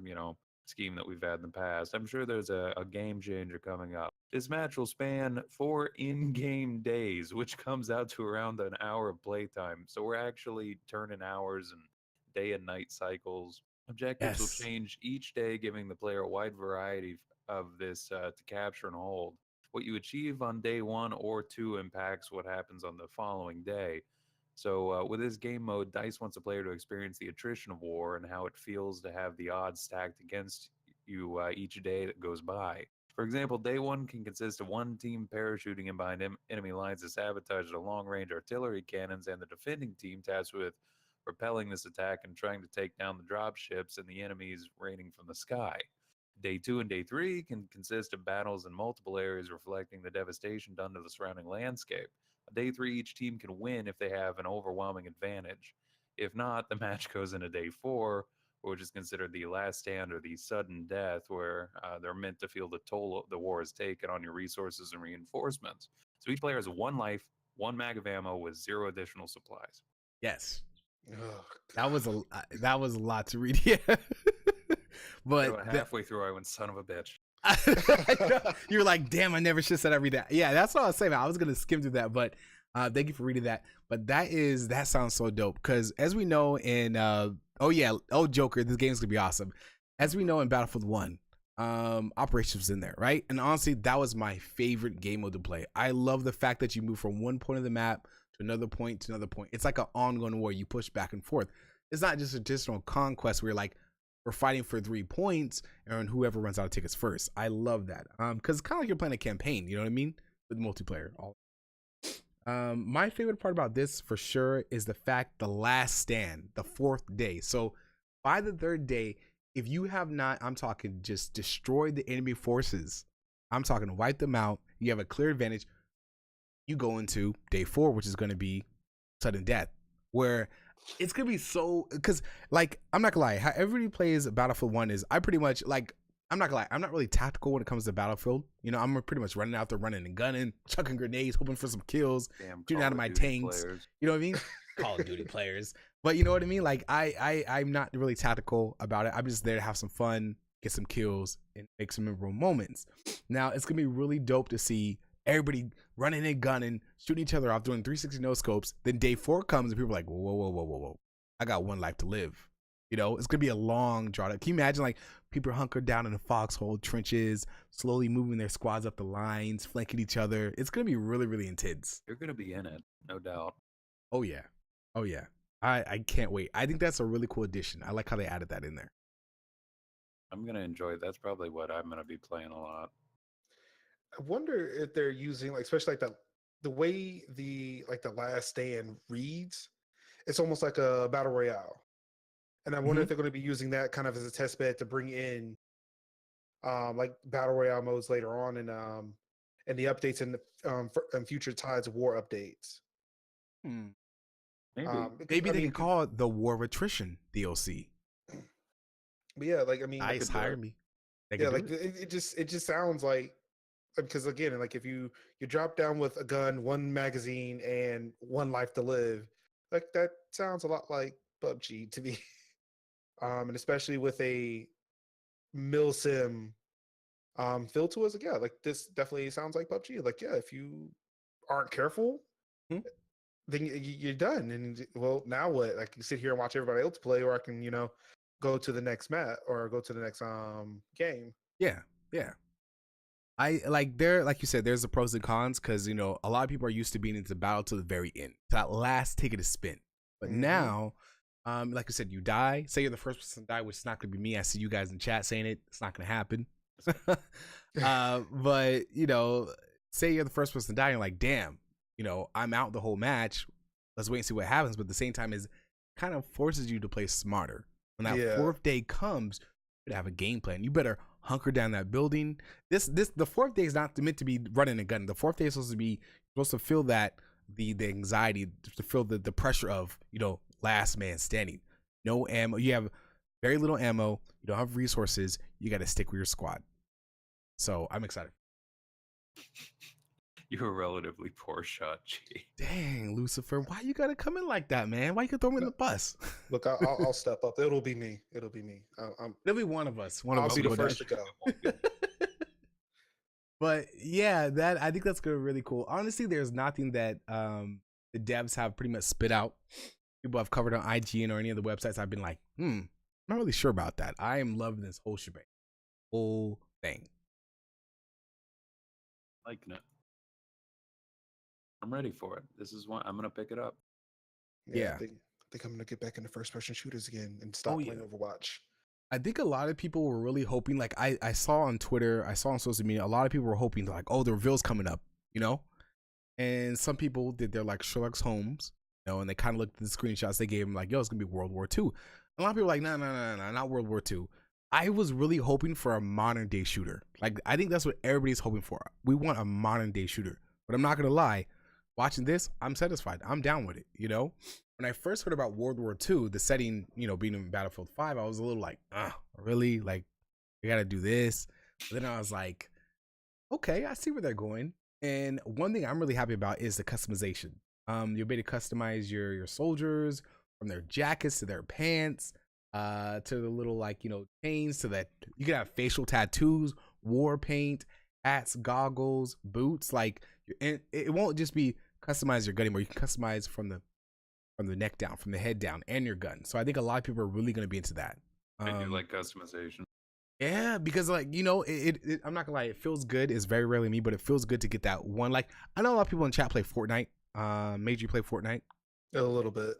scheme that we've had in the past. I'm sure there's a game changer coming up. This match will span 4 in-game days, which comes out to around an hour of playtime. So we're actually turning hours and day and night cycles. Objectives will change each day, giving the player a wide variety of this to capture and hold. What you achieve on day 1 or 2 impacts what happens on the following day. So with this game mode, DICE wants a player to experience the attrition of war and how it feels to have the odds stacked against you each day that goes by. For example, day 1 can consist of 1 team parachuting in behind enemy lines to sabotage the long-range artillery cannons, and the defending team tasked with repelling this attack and trying to take down the drop ships and the enemies raining from the sky. Day 2 and Day 3 can consist of battles in multiple areas reflecting the devastation done to the surrounding landscape. On Day 3, each team can win if they have an overwhelming advantage. If not, the match goes into Day 4, which is considered the last stand or the sudden death, where they're meant to feel the toll the war has taken on your resources and reinforcements. So each player has 1 life, 1 mag of ammo with 0 additional supplies. Yes. Oh, that was a lot to read. Yeah. But halfway through, I went, son of a bitch. You were like, damn, I never should have said I read that. Yeah, that's what I was saying. I was gonna skim through that, but thank you for reading that. But that sounds so dope, because as we know in Joker, this game's gonna be awesome. As we know in Battlefield 1, operations was in there, right? And honestly, that was my favorite game mode to play. I love the fact that you move from one point of the map to another point to another point. It's like an ongoing war. You push back and forth. It's not just a traditional conquest where we're fighting for 3 points and whoever runs out of tickets first. I love that. Because it's kind of like you're playing a campaign, you know what I mean? With multiplayer. My favorite part about this for sure is the fact the last stand, the 4th day. So by the 3rd day, if you have not, I'm talking just destroyed the enemy forces, I'm talking wipe them out, you have a clear advantage, you go into Day 4, which is going to be sudden death, where it's gonna be so, because I'm not gonna lie, how everybody plays Battlefield 1 is, I pretty much I'm not gonna lie, I'm not really tactical when it comes to Battlefield. I'm pretty much running out there, running and gunning, chucking grenades, hoping for some kills, shooting out of my tanks. Players. You know what I mean? Call of Duty players. But you know what I mean? I'm not really tactical about it. I'm just there to have some fun, get some kills, and make some memorable moments. Now it's gonna be really dope to see everybody running and gunning, shooting each other off, doing 360 no scopes. Then day 4 comes and people are like, whoa, whoa, whoa, whoa, whoa. I got one life to live. You know, it's gonna be a long draw. Can you imagine like people hunkered down in the foxhole trenches, slowly moving their squads up the lines, flanking each other? It's gonna be really, really intense. You're gonna be in it, no doubt. Oh yeah, oh yeah. I can't wait. I think that's a really cool addition. I like how they added that in there. I'm gonna enjoy it. That's probably what I'm gonna be playing a lot. I wonder if they're using like, especially like the way the Last Stand reads, it's almost like a battle royale. And I wonder if they're going to be using that kind of as a test bed to bring in like battle royale modes later on and the updates and future Tides of War updates. Maybe Maybe they can call it the War of Attrition DLC. But yeah, like I mean, Nice, hire me. Yeah, like it just sounds like, because again, like if you drop down with a gun, one magazine, and one life to live, like that sounds a lot like PUBG to me. And especially with a milsim feel to us, like, yeah, like this definitely sounds like PUBG. Like, yeah, if you aren't careful, then you're done. And well, now what? I can sit here and watch everybody else play, or I can, go to the next mat or go to the next game. Yeah. I like there, like you said, there's the pros and cons because a lot of people are used to being into battle to the very end, to that last ticket to spin. But now, like I said, you die. Say you're the first person to die, which is not going to be me. I see you guys in chat saying it. It's not going to happen. But say you're the first person to die, and you're like, damn, I'm out the whole match. Let's wait and see what happens. But at the same time, it kind of forces you to play smarter. When that fourth day comes, you better have a game plan. You better hunker down that building. The fourth day is not meant to be running a gun. The fourth day is supposed to feel that the anxiety, to feel the pressure of last man standing. No ammo. You have very little ammo. You don't have resources. You got to stick with your squad. So I'm excited. You're a relatively poor shot, G. Dang, Lucifer, why you gotta come in like that, man? Why you throw me in the bus? Look, I'll step up. It'll be me. It'll be one of us. I'll be the first to go. But yeah, I think that's gonna be really cool. Honestly, there's nothing that the devs have pretty much spit out. People I've covered on IGN or any of the websites, I've been like, I'm not really sure about that. I am loving this whole shebang, whole thing. Liking it. I'm ready for it. This is one I'm gonna pick it up. Yeah. I think I'm gonna get back into first-person shooters again and stop playing Overwatch. I think a lot of people were really hoping, like I saw on Twitter, I saw on social media, a lot of people were hoping like, oh, the reveal's coming up, and some people did their like Sherlock Holmes, and they kind of looked at the screenshots they gave him like, yo, it's gonna be World War II. A lot of people were like, no, not World War II. I was really hoping for a modern day shooter. Like, I think that's what everybody's hoping for. We want a modern day shooter, but I'm not gonna lie. Watching this, I'm satisfied. I'm down with it. When I first heard about World War II, the setting, being in Battlefield 5, I was a little like, really? Like, we got to do this? But then I was like, okay, I see where they're going. And one thing I'm really happy about is the customization. You'll be able to customize your soldiers, from their jackets to their pants, to the little, like, chains, to that. You can have facial tattoos, war paint, hats, goggles, boots. Like, it won't just be customize your gun anymore. You can customize from the neck down, from the head down, and your gun. So I think a lot of people are really going to be into that. I do like customization. Yeah, because like I'm not gonna lie, it feels good. It's very rarely me, but it feels good to get that one. Like, I know a lot of people in chat play Fortnite. Made you play Fortnite? A little bit.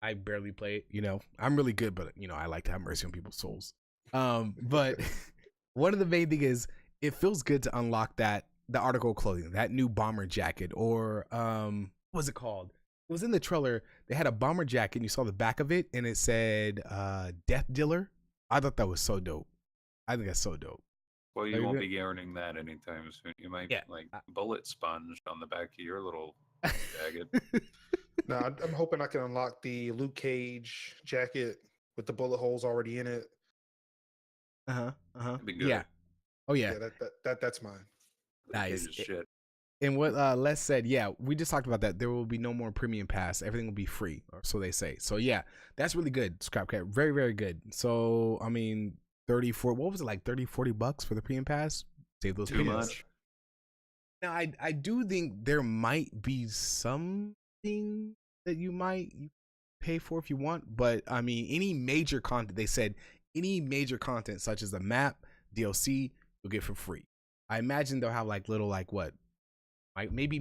I barely play it. I'm really good, but I like to have mercy on people's souls. But one of the main thing is it feels good to unlock the article of clothing, that new bomber jacket, or what was it called? It was in the trailer. They had a bomber jacket and you saw the back of it and it said Death Dealer. I thought that was so dope. I think that's so dope. Well, you won't be earning that anytime soon. You might bullet sponge on the back of your little jacket. No, I'm hoping I can unlock the Luke Cage jacket with the bullet holes already in it. Yeah. Oh yeah. That's mine. Nice. And what Les said, yeah, we just talked about that. There will be no more premium pass. Everything will be free, or so they say. So yeah, that's really good. Scrapcat, very, very good. So I mean, 30, 40, what was it, like $30-$40 for the premium pass? Save those. Too much. Now, I do think there might be something that you might pay for if you want, but I mean, any major content, they said any major content such as a map, DLC, you'll get for free. I imagine they'll have like little, like what, like maybe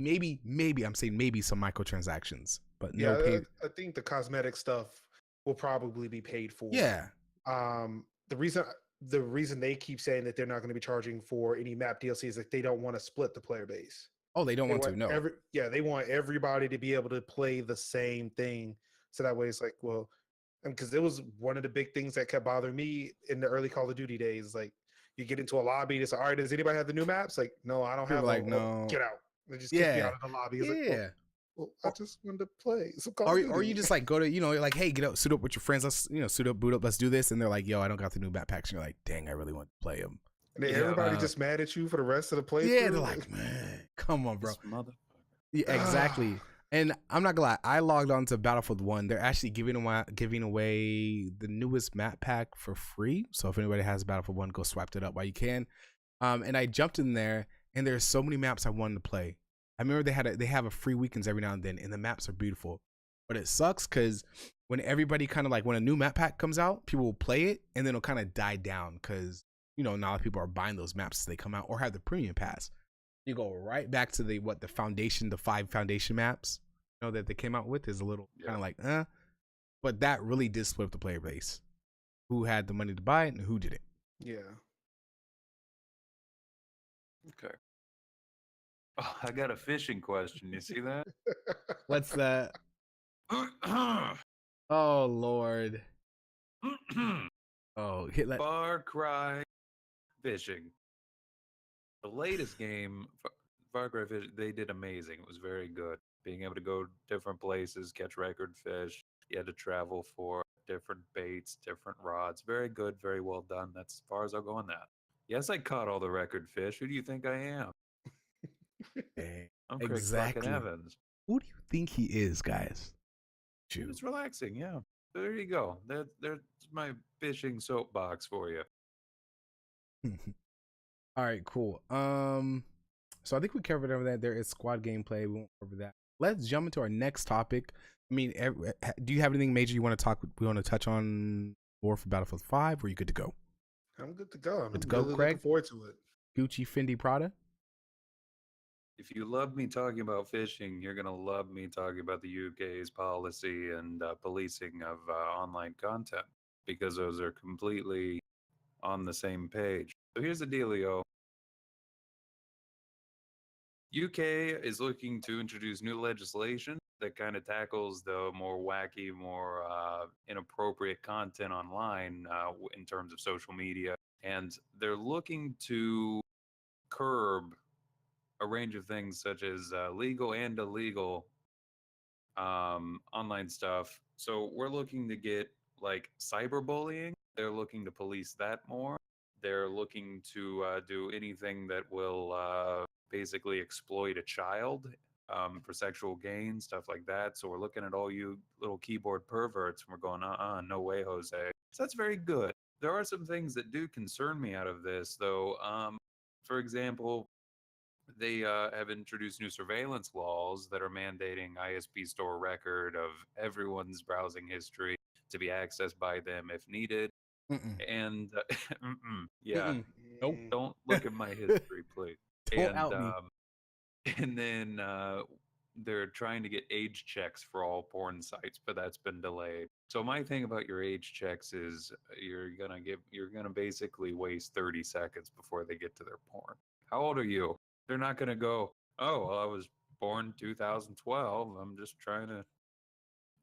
I'm saying maybe some microtransactions, but no Yeah, pay. I think the cosmetic stuff will probably be paid for. Yeah. The reason they keep saying that they're not going to be charging for any map DLC is that they don't want to split the player base. Oh, they don't want to. No. They want everybody to be able to play the same thing. So that way it's like, well, and because it was one of the big things that kept bothering me in the early Call of Duty days. Like, you get into a lobby, it's like, all right, does anybody have the new maps? Like, no, I don't People have like, them. no. Get out. They just kick me Yeah. out of the lobby. It's Yeah. like, well, I just wanted to play some Call of Duty. Or you just like go to, you know, like, hey, get up, suit up with your friends. Let's, you know, suit up, boot up. Let's do this. And they're like, yo, I don't got the new map packs. And you're like, dang, I really want to play them. And then everybody just mad at you for the rest of the playthrough. Yeah, they're like, man, come on, bro. This motherfucker. Yeah, exactly. And I'm not gonna lie, I logged on to Battlefield 1. They're actually giving away the newest map pack for free. So if anybody has Battlefield 1, go swipe it up while you can. And I jumped in there, and there's so many maps I wanted to play. I remember they have a free weekends every now and then, and the maps are beautiful. But it sucks because when everybody kind of like, when a new map pack comes out, people will play it, and then it'll kind of die down because, you know, now people are buying those maps as they come out or have the premium pass. You go right back to the 5 foundation maps, you know, that they came out with is a little kind of like, but that really did split up the player base. Who had the money to buy it and who didn't. Yeah. Okay. Oh, I got a fishing question. You see that? What's that? Oh, Lord. Oh, hit that. Far Cry Fishing. The latest game, Far Cry Fishing, they did amazing. It was very good. Being able to go different places, catch record fish. You had to travel for different baits, different rods. Very good, very well done. That's as far as I'll go on that. Yes, I caught all the record fish. Who do you think I am? I'm Craig fucking Evans. Who do you think he is, guys? It's relaxing, yeah. There you go. There's my fishing soapbox for you. All right, cool. So I think we covered over that. There is squad gameplay. We won't cover that. Let's jump into our next topic. I mean, do you have anything major you want to talk? We want to touch on more for Battlefield 5? Or are you good to go? I'm good to go. I'm really Craig? Looking forward to it. Gucci, Fendi, Prada. If you love me talking about fishing, you're gonna love me talking about the UK's policy and policing of online content, because those are completely on the same page. So here's the dealio. UK is looking to introduce new legislation that kind of tackles the more wacky, more inappropriate content online in terms of social media. And they're looking to curb a range of things such as legal and illegal online stuff. So we're looking to get like cyberbullying. They're looking to police that more. They're looking to do anything that will basically exploit a child for sexual gain, stuff like that. So we're looking at all you little keyboard perverts, and we're going, no way, Jose. So that's very good. There are some things that do concern me out of this, though. For example, they have introduced new surveillance laws that are mandating ISP store record of everyone's browsing history to be accessed by them if needed. And yeah, Nope. Don't look at my history, please. Don't out me. And then they're trying to get age checks for all porn sites, but that's been delayed. So my thing about your age checks is you're gonna basically waste 30 seconds before they get to their porn. How old are you? They're not gonna go, oh, well, I was born 2012. I'm just trying to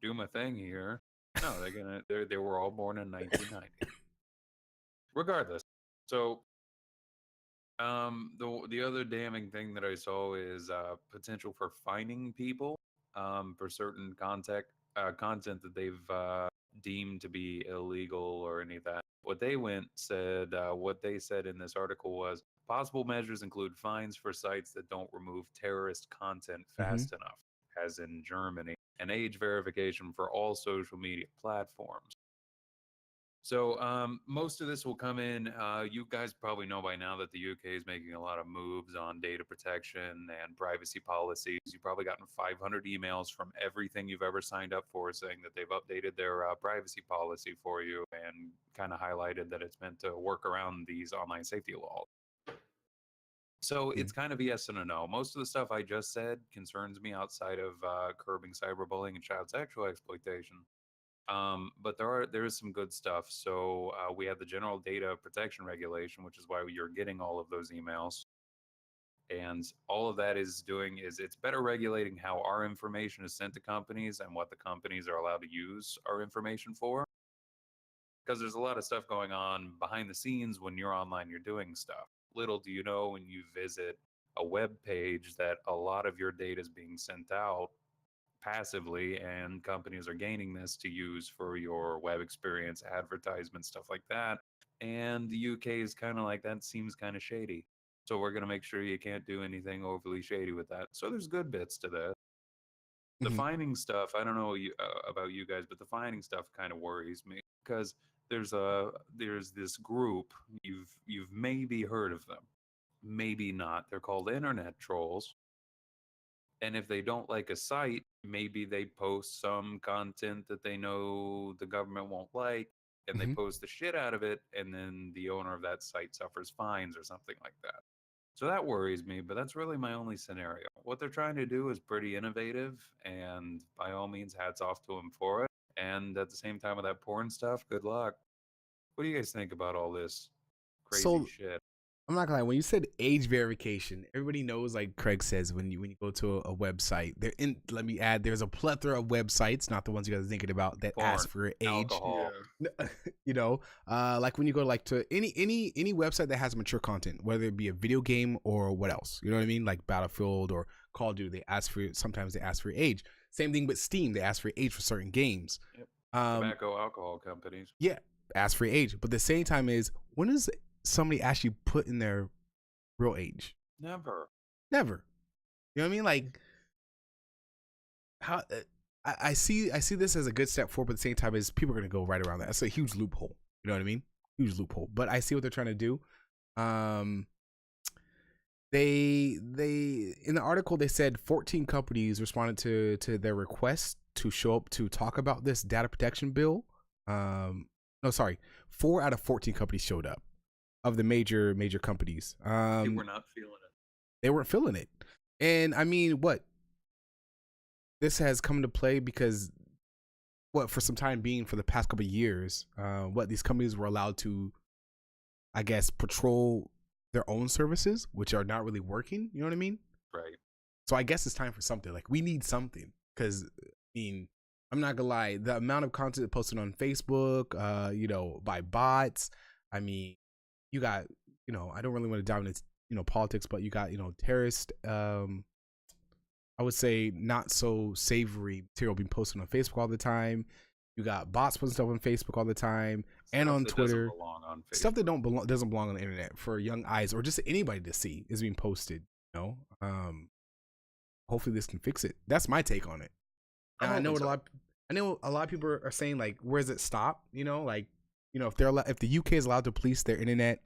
do my thing here. No, they were all born in 1990. Regardless. So the other damning thing that I saw is potential for fining people for certain content that they've deemed to be illegal or any of that. What they said in this article was possible measures include fines for sites that don't remove terrorist content fast enough, as in Germany, and age verification for all social media platforms. So most of this will come in. You guys probably know by now that the UK is making a lot of moves on data protection and privacy policies. You've probably gotten 500 emails from everything you've ever signed up for saying that they've updated their privacy policy for you and kind of highlighted that it's meant to work around these online safety laws. So it's kind of a yes and a no. Most of the stuff I just said concerns me outside of curbing cyberbullying and child sexual exploitation. But there is some good stuff. So we have the General Data Protection Regulation, which is why you're getting all of those emails. And all of that is doing is it's better regulating how our information is sent to companies and what the companies are allowed to use our information for. Because there's a lot of stuff going on behind the scenes when you're online, you're doing stuff. Little do you know when you visit a web page that a lot of your data is being sent out passively, and companies are gaining this to use for your web experience, advertisement, stuff like that. And the UK is kind of like, that seems kind of shady. So we're going to make sure you can't do anything overly shady with that. So there's good bits to this. The fining stuff, I don't know about you guys, but the fining stuff kind of worries me because there's this group, you've maybe heard of them, maybe not. They're called internet trolls. And if they don't like a site, maybe they post some content that they know the government won't like, and they post the shit out of it, and then the owner of that site suffers fines or something like that. So that worries me, but that's really my only scenario. What they're trying to do is pretty innovative, and by all means, hats off to them for it. And at the same time with that porn stuff, good luck. What do you guys think about all this crazy shit? I'm not gonna lie. When you said age verification, everybody knows, like Craig says, when you go to a website, let me add, there's a plethora of websites, not the ones you guys are thinking about, that ask for your age. Alcohol. You know, like when you go to any website that has mature content, whether it be a video game or what else, you know what I mean, like Battlefield or Call of Duty, sometimes they ask for your age. Same thing with Steam, they ask for your age for certain games. Yep. Tobacco, alcohol companies. Yeah, ask for your age, but the same time is, when is somebody actually put in their real age? Never. You know what I mean? Like, how I see this as a good step forward, but at the same time is people are going to go right around that. That's a huge loophole. You know what I mean? Huge loophole. But I see what they're trying to do. They in the article they said 14 companies responded to their request to show up to talk about this data protection bill. 4 out of 14 companies showed up, of the major companies. They were not feeling it. They weren't feeling it. And I mean, what? This has come to play because for some time being, for the past couple of years, these companies were allowed to, I guess, patrol their own services, which are not really working. You know what I mean? Right. So I guess it's time for something. Like, we need something, because I mean, I'm not gonna lie, the amount of content posted on Facebook, by bots. I mean, you got, I don't really want to dive into, politics, but you got, terrorist, I would say not so savory material being posted on Facebook all the time. You got bots posting stuff on Facebook all the time, and on Twitter. Stuff that doesn't belong on the internet for young eyes or just anybody to see is being posted. Hopefully this can fix it. That's my take on it. And I know a lot of people are saying, like, where does it stop? If the UK is allowed to police their internet,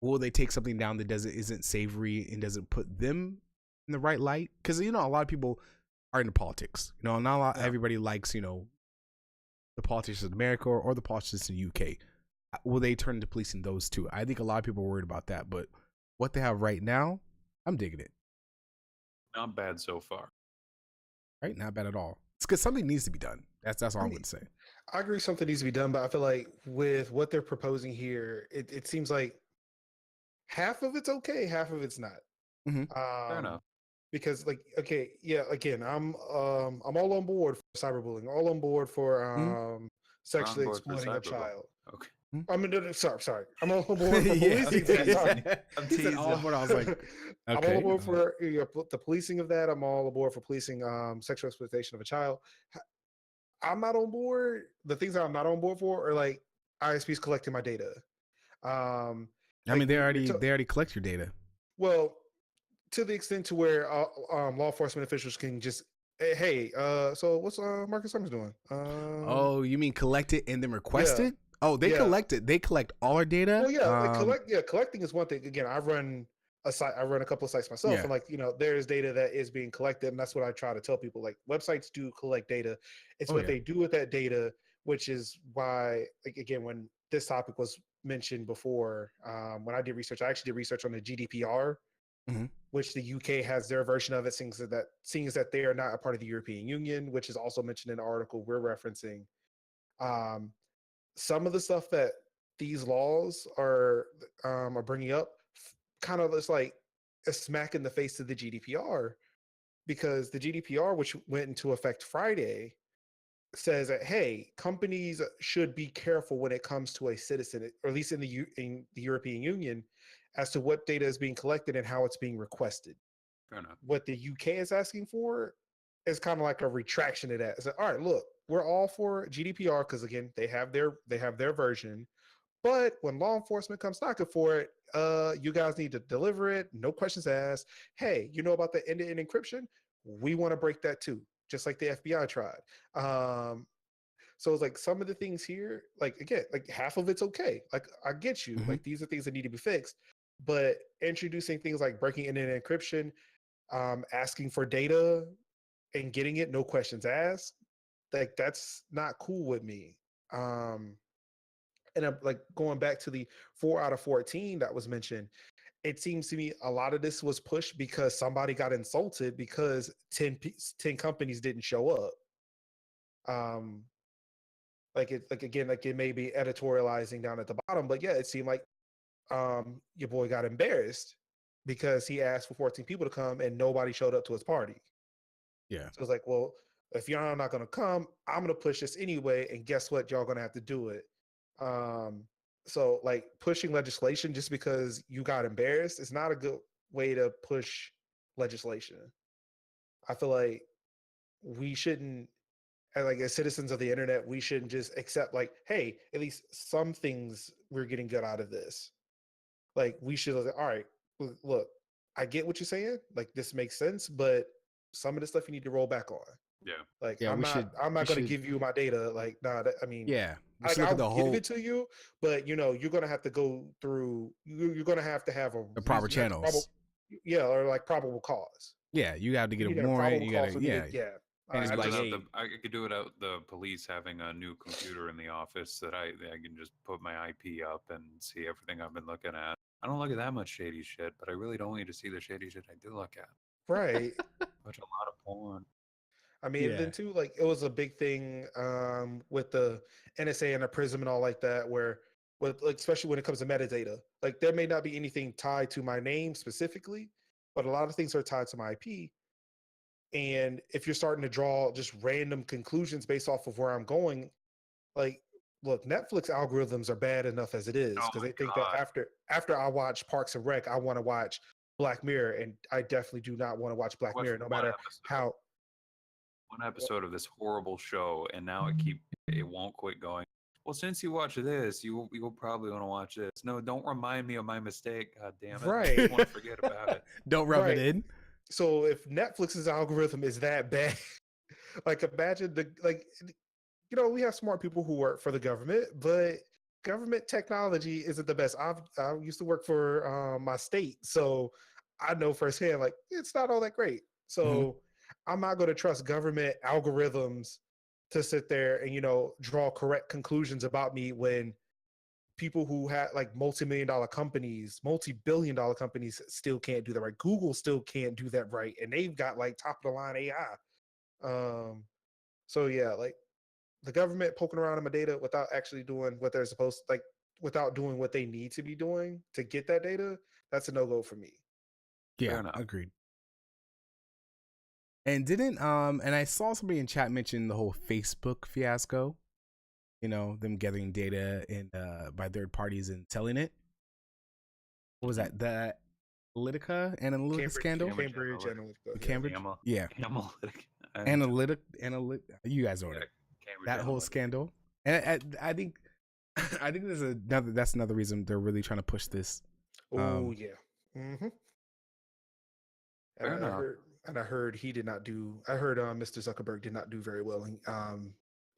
will they take something down that isn't savory and doesn't put them in the right light? Because a lot of people are into politics. Everybody likes the politicians in America or the politicians in the UK. Will they turn to policing those two? I think a lot of people are worried about that. But what they have right now, I'm digging it. Not bad so far. Right? Not bad at all. It's because something needs to be done. That's all I'm going to say. I agree something needs to be done, but I feel like with what they're proposing here, it seems like half of it's okay, half of it's not. Fair enough. Because, like, okay, yeah, again, I'm all on board for cyberbullying, all on board for sexually exploiting a child. Okay. I mean, sorry. I'm all on board for policing that. I'm teasing. All aboard. I was like, okay. I'm all aboard for the policing of that. I'm all aboard for policing sexual exploitation of a child. I'm not on board. The things that I'm not on board for are, like, ISPs collecting my data. I mean, they already collect your data. Well, to the extent to where law enforcement officials can just Hey, so what's Marcus Summers doing? Oh, you mean collect it and then request Yeah, it? Oh, they yeah. collect it. They collect all our data. Well, yeah, like collecting is one thing. Again, I run a site, I run a couple of sites myself, Yeah. and like there's data that is being collected, and that's what I try to tell people. Like websites do collect data. It's Oh, what yeah. they do with that data, which is why, like again, when this topic was mentioned before, when I did research, I actually did research on the GDPR, Mhm. which the UK has their version of it, seeing that they are not a part of the European Union, which is also mentioned in the article we're referencing. Um, some of the stuff that these laws are bringing up kind of is like a smack in the face of the GDPR, because the GDPR, which went into effect Friday, says that hey, companies should be careful when it comes to a citizen, or at least in in the European Union, as to what data is being collected and how it's being requested. Fair enough. What the UK is asking for is kind of like a retraction of that. It's like, all right, look, we're all for GDPR because again, they have their version. But when law enforcement comes knocking for it, you guys need to deliver it, no questions asked. Hey, you know about the end-to-end encryption? We want to break that too, just like the FBI tried. So it's like some of the things here, like again, like half of it's okay. Like I get you, Mhm. like these are things that need to be fixed. But introducing things like breaking end-to-end encryption, asking for data and getting it, no questions asked, like that's not cool with me. Um, and I'm like going back to the 4 out of 14 that was mentioned. It seems to me a lot of this was pushed because somebody got insulted because 10 companies didn't show up. Um, like again, like it may be editorializing down at the bottom, but yeah, it seemed like your boy got embarrassed because he asked for 14 people to come and nobody showed up to his party. Yeah. So it's like, well, if y'all not gonna come, I'm gonna push this anyway, and guess what? Y'all gonna have to do it. Um, so like pushing legislation just because you got embarrassed is not a good way to push legislation. I feel like we shouldn't, as citizens of the internet, we shouldn't just accept like, hey, at least some things we're getting good out of this. Like we should, like, all right, look, I get what you're saying. Like this makes sense, but some of the stuff you need to roll back on. Yeah. Like Yeah. I'm We not should. I'm We not going to should. give you my data. Like nah, I mean, Yeah. We like should look at I'll the give whole it to you, but you're going to have to go through. You're going to have a the proper reason. You have to channels. yeah, or like probable cause. Yeah. You got to You get a need a warrant. probable You got cause to. for me to Yeah. yeah. And I it's I be could do like, it just without hey. I could do it without the police having a new computer in the office that I can just put my IP up and see everything I've been looking at. I don't look at that much shady shit, but I really don't want you to see the shady shit I do look at. right. Watch a lot of porn. I mean, and Yeah. then too, like it was a big thing with the NSA and the Prism and all like that, where with like especially when it comes to metadata, like there may not be anything tied to my name specifically, but a lot of things are tied to my IP. And if you're starting to draw just random conclusions based off of where I'm going, like look, Netflix algorithms are bad enough as it is Oh because my they think that god. after I watch Parks and Rec, I want to watch Black Mirror, and I definitely do not want to watch I Black watched Mirror, no matter how. one episode of this horrible show, and now it won't quit going. Well, since you watch this, you'll probably want to watch this. No, don't remind me of my mistake. God damn it! I Right, just want to forget about it. Don't rub it right. in. So if Netflix's algorithm is that bad, like imagine we have smart people who work for the government, but government technology isn't the best. I used to work for my state, so I know firsthand like it's not all that great. Mhm. So I'm not going to trust government algorithms to sit there and draw correct conclusions about me when people who had like multi-million-dollar companies, multi-billion-dollar companies still can't do that right. Google still can't do that right, and they've got like top of the line AI. Um, so yeah, like the government poking around in my data without actually doing what they're supposed like without doing what they need to be doing to get that data, that's a no-go for me. Yeah. Fair enough. Agreed. And didn't and I saw somebody in chat mention the whole Facebook fiasco. You know, them gathering data and by third parties and selling it. What was that? The Analytica scandal? Cambridge Analytica. The Yeah. Cambridge? Yeah. Analytic. Analytic. You guys know Yeah, it. Cambridge That whole Analytica. scandal. And I think I think that's another reason they're really trying to push this. Oh yeah. Mm-hmm. And Fair I enough. heard and I heard he did not do. I heard Mr. Zuckerberg did not do very well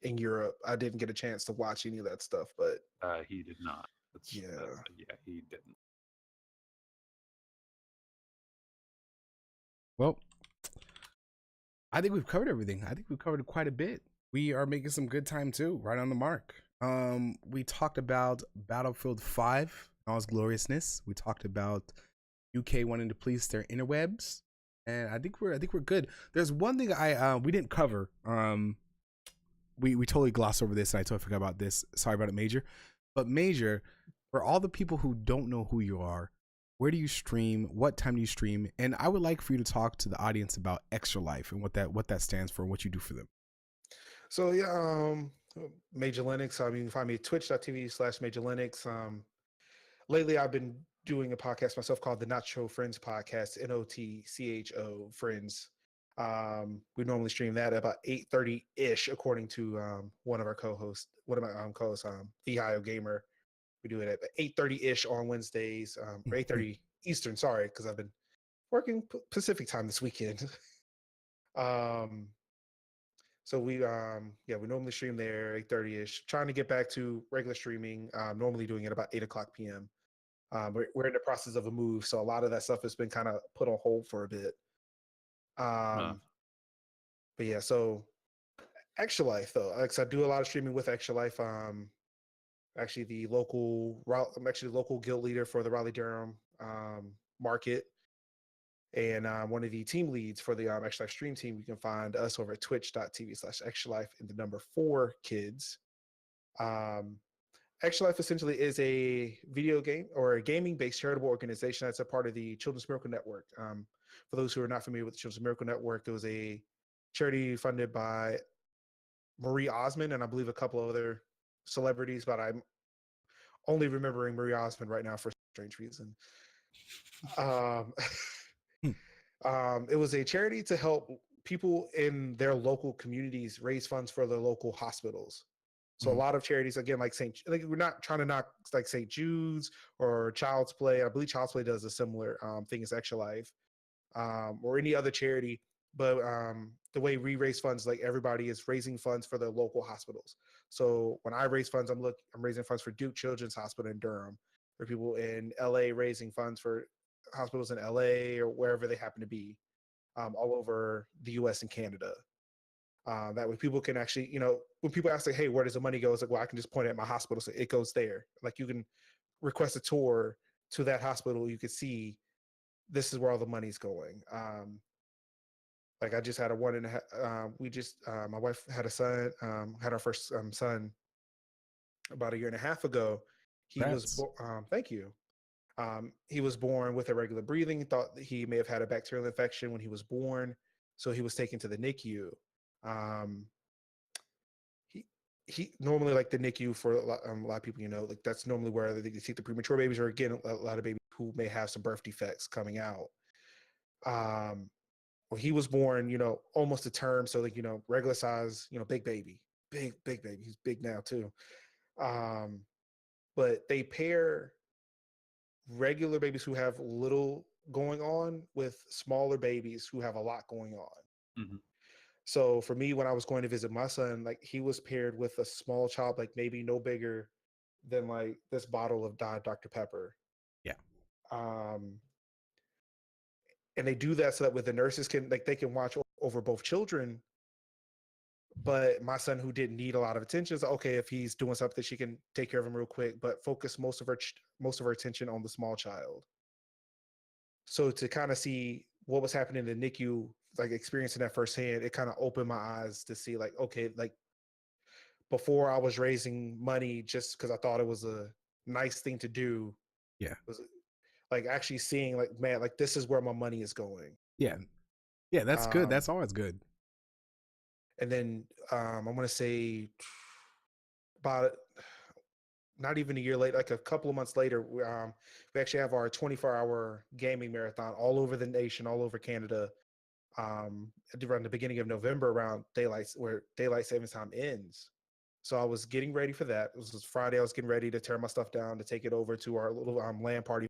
in Europe. I didn't get a chance to watch any of that stuff, but He did not. yeah. Yeah, he didn't. Well, I think we've covered everything. I think we've covered quite a bit. We are making some good time too, right on the mark. We talked about Battlefield 5, all its gloriousness. We talked about UK wanting to police their interwebs, and I think we're good. There's one thing we didn't cover. We totally glossed over this, and I totally forgot about this. Sorry about it, Major. But Major, for all the people who don't know who you are, where do you stream? What time do you stream? And I would like for you to talk to the audience about Extra Life and what that stands for and what you do for them. So yeah, Major Linux. I mean, you can find me at twitch.tv/Major Linux. Lately, I've been doing a podcast myself called the Nacho Friends Podcast, NOTCHO Friends. We normally stream that at about 8:30 ish, according to one of my co-hosts, Vihio Gamer. We do it at 8:30 ish on Wednesdays, or 8:30 Eastern. Sorry, because I've been working Pacific time this weekend. So we we normally stream there 8:30 ish. Trying to get back to regular streaming. Normally doing it about 8:00 p.m. We're in the process of a move, so a lot of that stuff has been kind of put on hold for a bit. But yeah, so Extra Life though, like I do a lot of streaming with Extra Life. Actually the I'm actually the local guild leader for the Raleigh Durham market, and one of the team leads for the Extra Life stream team. You can find us over at twitch.tv/Extra Life and the number 4 kids. Extra Life essentially is a video game or a gaming-based charitable organization that's a part of the Children's Miracle Network. For those who are not familiar with the Children's Miracle Network, it was a charity funded by Marie Osmond and I believe a couple of other celebrities, but I'm only remembering Marie Osmond right now for a strange reason. It was a charity to help people in their local communities raise funds for their local hospitals. So a lot of charities, again, like we're not trying to knock like St. Jude's or Child's Play. I believe Child's Play does a similar thing as Extra Life, or any other charity. But the way we raise funds, like everybody is raising funds for their local hospitals. So when I raise funds, I'm raising funds for Duke Children's Hospital in Durham, for people in LA raising funds for hospitals in LA or wherever they happen to be, all over the US and Canada. That way people can actually, when people ask like, hey, where does the money go? It's like, well, I can just point at my hospital. So it goes there. Like you can request a tour to that hospital. You can see this is where all the money's going. Like I just had my wife had a son, had our first son about a year and a half ago. He was, thank you. He was born with irregular breathing. He thought that he may have had a bacterial infection when he was born. So he was taken to the NICU. He normally, like the NICU for a lot of people, like that's normally where they take the premature babies, or again, a lot of babies who may have some birth defects coming out. Well, he was born, almost to term. So like, regular size, big baby. He's big now too. But they pair regular babies who have little going on with smaller babies who have a lot going on. Mm-hmm. So for me, when I was going to visit my son, like he was paired with a small child, like maybe no bigger than like this bottle of Dr. Pepper. Yeah. And they do that so that with the nurses they can watch over both children. But my son, who didn't need a lot of attention, is like, okay, if he's doing something, she can take care of him real quick, but focus most of her attention on the small child. So to kind of see what was happening in the NICU, like experiencing that firsthand, it kind of opened my eyes to see like, okay, like before I was raising money just because I thought it was a nice thing to do. Yeah. Was like actually seeing like, man, like this is where my money is going. Yeah. Yeah, that's good. That's always good. And then I'm going to say about not even a year later, like a couple of months later, we actually have our 24-hour gaming marathon all over the nation, all over Canada, around the beginning of November, around where daylight savings time ends. So I was getting ready for that. It was Friday. I was getting ready to tear my stuff down to take it over to our little LAN party.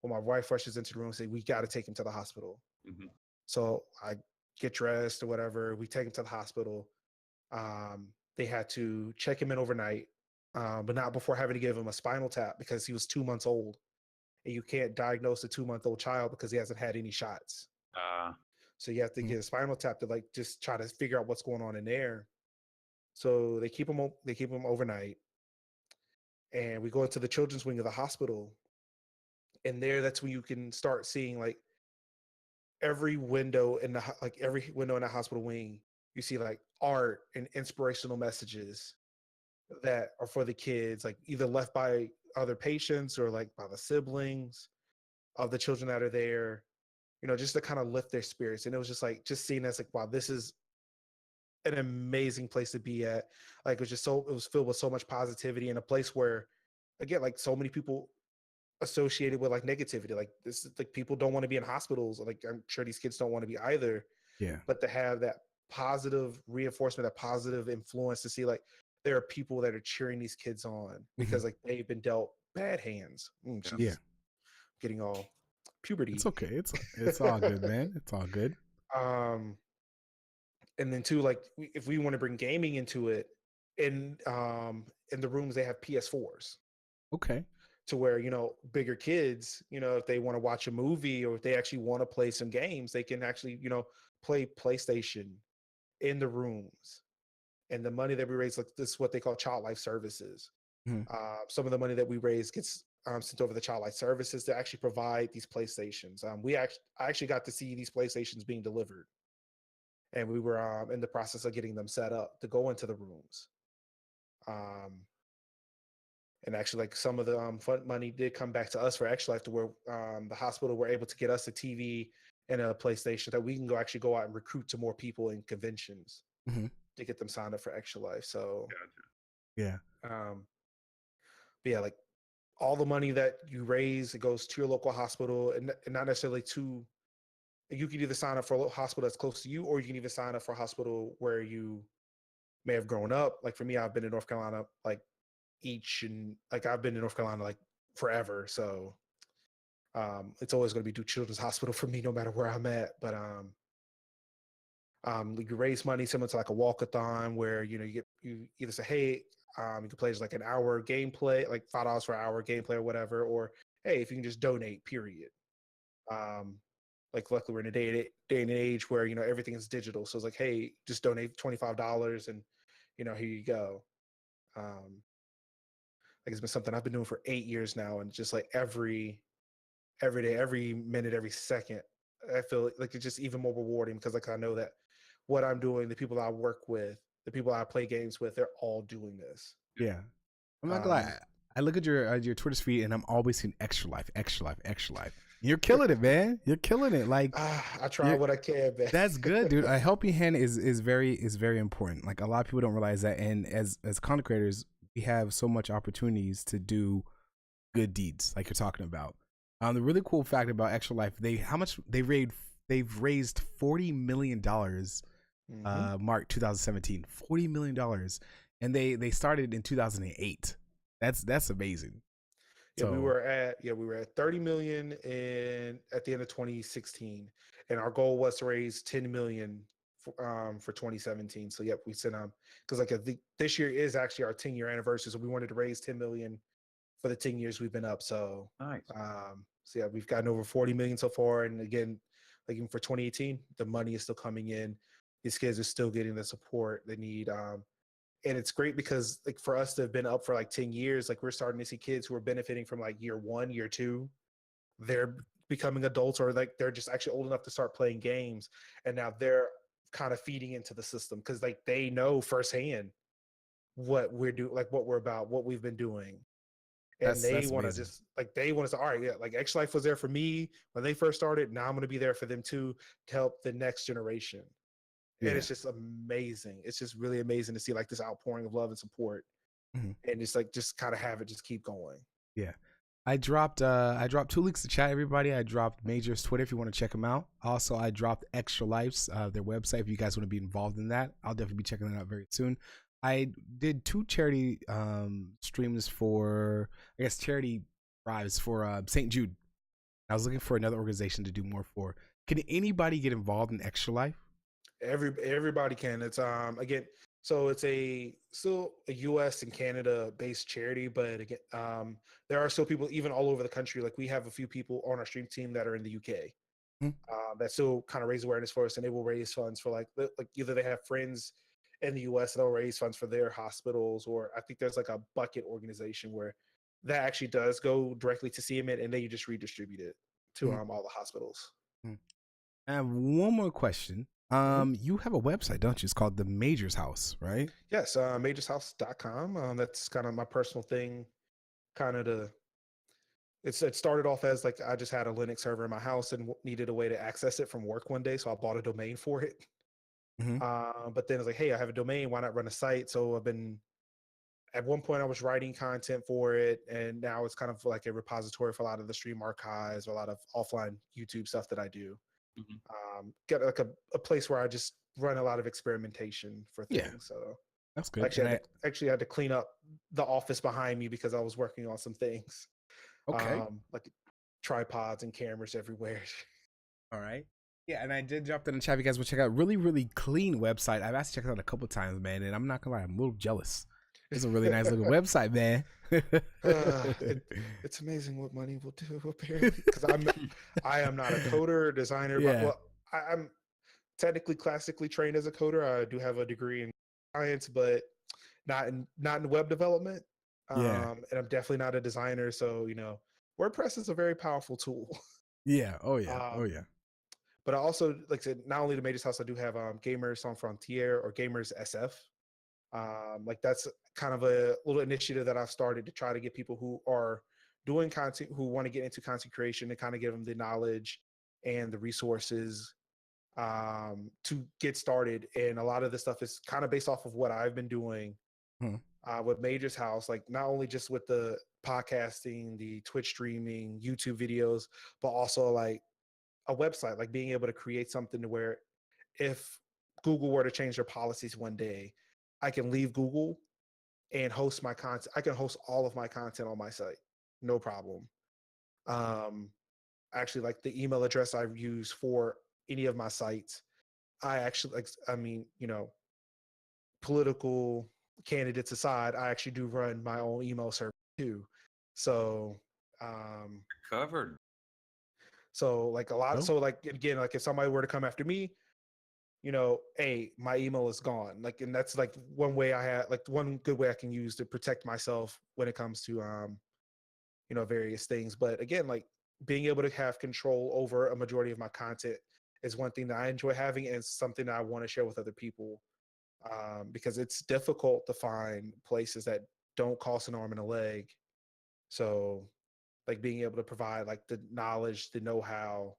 When my wife rushes into the room and says, "We got to take him to the hospital." Mm-hmm. So I get dressed or whatever. We take him to the hospital. They had to check him in overnight, but not before having to give him a spinal tap because he was 2 months old. And you can't diagnose a 2-month-old child because he hasn't had any shots. So you have to get a spinal tap to like just try to figure out what's going on in there. So they keep him overnight, and we go into the children's wing of the hospital, and there that's when you can start seeing like every window in the every window in the hospital wing. You see like art and inspirational messages that are for the kids, like either left by other patients or like by the siblings of the children that are there, just to kind of lift their spirits. And it was just like, just seeing as like, wow, this is an amazing place to be at. Like, it was filled with so much positivity, in a place where, again, like so many people associated with like negativity, like this, like people don't want to be in hospitals. Like, I'm sure these kids don't want to be either. Yeah. But to have that positive reinforcement, that positive influence, to see like there are people that are cheering these kids on because like they've been dealt bad hands. Yeah. Getting all puberty. It's okay. It's all good, man. It's all good. And then too, like if we want to bring gaming into it, in the rooms they have PS4s. Okay. To where, bigger kids, if they want to watch a movie or if they actually want to play some games, they can actually, play PlayStation in the rooms. And the money that we raise, like this is what they call child life services. Some of the money that we raise gets sent over the child life services to actually provide these PlayStations. I actually got to see these PlayStations being delivered, and we were in the process of getting them set up to go into the rooms. And actually, like some of the fund money did come back to us for Extra Life, to where the hospital were able to get us a TV and a PlayStation that we can go out and recruit to more people in conventions to get them signed up for Extra Life. So, yeah. But yeah, like all the money that you raise, it goes to your local hospital, and not necessarily to. You can either sign up for a hospital that's close to you, or you can even sign up for a hospital where you may have grown up. Like for me, I've been in North Carolina, like I've been in North Carolina like forever. So it's always going to be Duke Children's Hospital for me, no matter where I'm at. But you raise money similar to like a walkathon, where you either say, hey, you can play just like an hour gameplay, like $5 for an hour gameplay or whatever, or hey, if you can just donate, period. Like luckily we're in a day and age where everything is digital, so it's like, hey, just donate $25 and here you go. Like it's been something I've been doing for 8 years now, and just like every day, every minute, every second, I feel like it's just even more rewarding, because like I know that what I'm doing, the people I work with, the people I play games with, they're all doing this. Yeah, I'm not gonna lie. I look at your Twitter feed, and I'm always seeing Extra Life, Extra Life, Extra Life. You're killing it, man. You're killing it. Like I try what I can, man. That's good, dude. A helping hand is very important. Like a lot of people don't realize that, and as content creators, we have so much opportunities to do good deeds, like you're talking about. The really cool fact about Extra Life, they've raised $40 million. Mark 2017, $40 million, and they started in 2008. That's amazing. Yeah, we were at 30 million at the end of 2016, and our goal was to raise 10 million for 2017. So yep, we said because like this year is actually our 10-year anniversary, so we wanted to raise 10 million for the 10 years we've been up. So nice. So yeah, we've gotten over 40 million so far, and again, like even for 2018, the money is still coming in. These kids are still getting the support they need. And it's great because like for us to have been up for like 10 years, like we're starting to see kids who are benefiting from like year 1, year 2. They're becoming adults, or like they're just actually old enough to start playing games. And now they're kind of feeding into the system, because like they know firsthand what we're doing, like what we're about, what we've been doing. And they want to just like, they want to say, all right, yeah, like Extra Life was there for me when they first started. Now I'm going to be there for them too, to help the next generation. And it's just amazing. It's just really amazing to see like this outpouring of love and support, and just kind of have it just keep going. Yeah. I dropped 2 links to chat, everybody. I dropped Major's Twitter if you want to check them out. Also, I dropped Extra Life's their website if you guys want to be involved in that. I'll definitely be checking that out very soon. I did 2 charity streams for, I guess, charity drives for St. Jude. I was looking for another organization to do more for. Can anybody get involved in Extra Life? Everybody can. It's again, so it's still a U.S. and Canada based charity, but again, there are still people even all over the country. Like we have a few people on our stream team that are in the UK. That still kind of raise awareness for us, and they will raise funds for like either they have friends in the U.S. they'll raise funds for their hospitals, or I think there's like a bucket organization where that actually does go directly to CMIT, and then you just redistribute it to all the hospitals. I have one more question. You have a website, don't you? It's called The Major's House, right? Yes, majorshouse.com. That's kind of my personal thing. Kind of it started off as like I just had a Linux server in my house and needed a way to access it from work one day, so I bought a domain for it. But then it's like, hey, I have a domain. Why not run a site? So at one point I was writing content for it, and now it's kind of like a repository for a lot of the stream archives, a lot of offline YouTube stuff that I do. Get like a place where I just run a lot of experimentation for things. Yeah, so that's good. Actually had to clean up the office behind me because I was working on some things. Okay. Like tripods and cameras everywhere. All right. Yeah, and I did drop that in the chat. If you guys will check out, really, really clean website. I've actually checked it out a couple times, man, and I'm not gonna lie, I'm a little jealous. It's a really nice looking website, man. It's amazing what money will do, apparently. Because I am not a coder or designer. Yeah. But, well, I'm technically classically trained as a coder. I do have a degree in science, but not in web development. And I'm definitely not a designer. So WordPress is a very powerful tool. Yeah. Oh yeah. But I also, like I said, not only the Major's House, I do have Gamers Sans Frontier or Gamers SF. Like that's kind of a little initiative that I've started to try to get people who are doing content, who want to get into content creation, to kind of give them the knowledge and the resources to get started. And a lot of this stuff is kind of based off of what I've been doing with Major's House, like not only just with the podcasting, the Twitch streaming, YouTube videos, but also like a website, like being able to create something to where if Google were to change their policies one day, I can leave Google and host my content. I can host all of my content on my site, no problem. Actually, like the email address I use for any of my sites, I actually political candidates aside, I actually do run my own email server too. So, covered. So like a lot. So like again, like if somebody were to come after me, my email is gone. Like, and that's like one way I have, like one good way I can use to protect myself when it comes to, various things. But again, like being able to have control over a majority of my content is one thing that I enjoy having, and it's something that I want to share with other people, because it's difficult to find places that don't cost an arm and a leg. So like being able to provide like the knowledge, the know-how,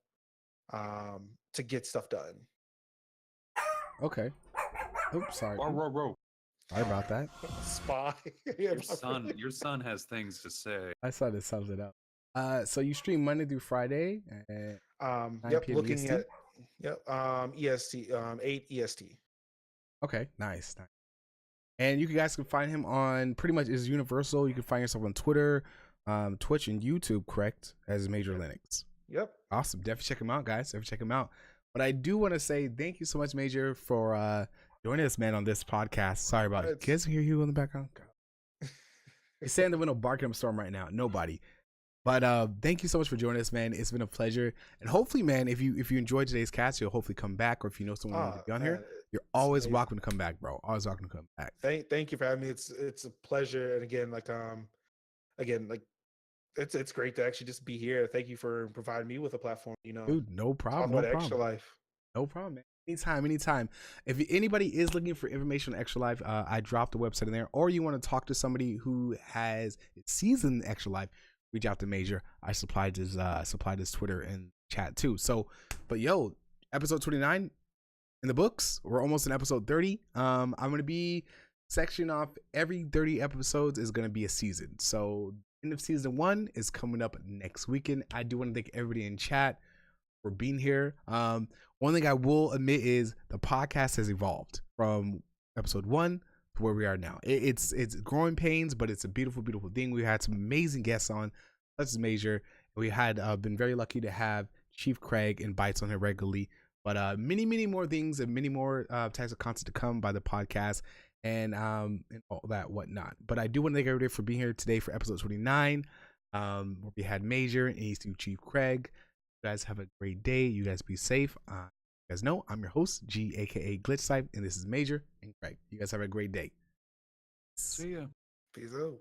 to get stuff done. Okay. Oops, sorry. Row. Sorry about that. Spy. Your son has things to say. I saw this sums it up. So you stream Monday through Friday at 9 p.m. looking EST? at EST, 8 EST. Okay, nice. And you guys can find him on pretty much is universal. You can find yourself on Twitter, Twitch, and YouTube, correct? As Major Linux. Yep. Awesome. Definitely check him out, guys. Definitely check him out. But I do want to say thank you so much, Major, for joining us, man, on this podcast. Sorry about it. Kids hear you in the background. He's standing in the window barking up a storm right now. Nobody. But thank you so much for joining us, man. It's been a pleasure. And hopefully, man, if you enjoyed today's cast, you'll hopefully come back. Or if you know someone who wants to be on here, you're always welcome to come back, bro. Always welcome to come back. Thank you for having me. It's a pleasure. And again, it's great to actually just be here. Thank you for providing me with a platform. Dude, no problem. No problem. Extra Life. No problem, man. Anytime. If anybody is looking for information on Extra Life, I dropped the website in there. Or you want to talk to somebody who has seasoned Extra Life, reach out to Major. I supplied his Twitter and chat too. So, but yo, episode 29 in the books. We're almost in episode 30. I'm gonna be sectioning off every 30 episodes is gonna be a season. So end of season 1 is coming up next weekend. I do want to thank everybody in chat for being here. One thing I will admit is the podcast has evolved from episode 1 to where we are now. It's growing pains, but it's a beautiful, beautiful thing. We had some amazing guests on, such as Major. We had been very lucky to have Chief Craig and bites on her regularly. But many more things and many more types of content to come by the podcast and all that whatnot. But I do want to thank everybody for being here today for episode 29. Where we had Major and he's Chief Craig. You guys have a great day. You guys be safe. You guys know I'm your host, G, aka Glitch Type, and this is Major and Craig. You guys have a great day. See ya. Peace out.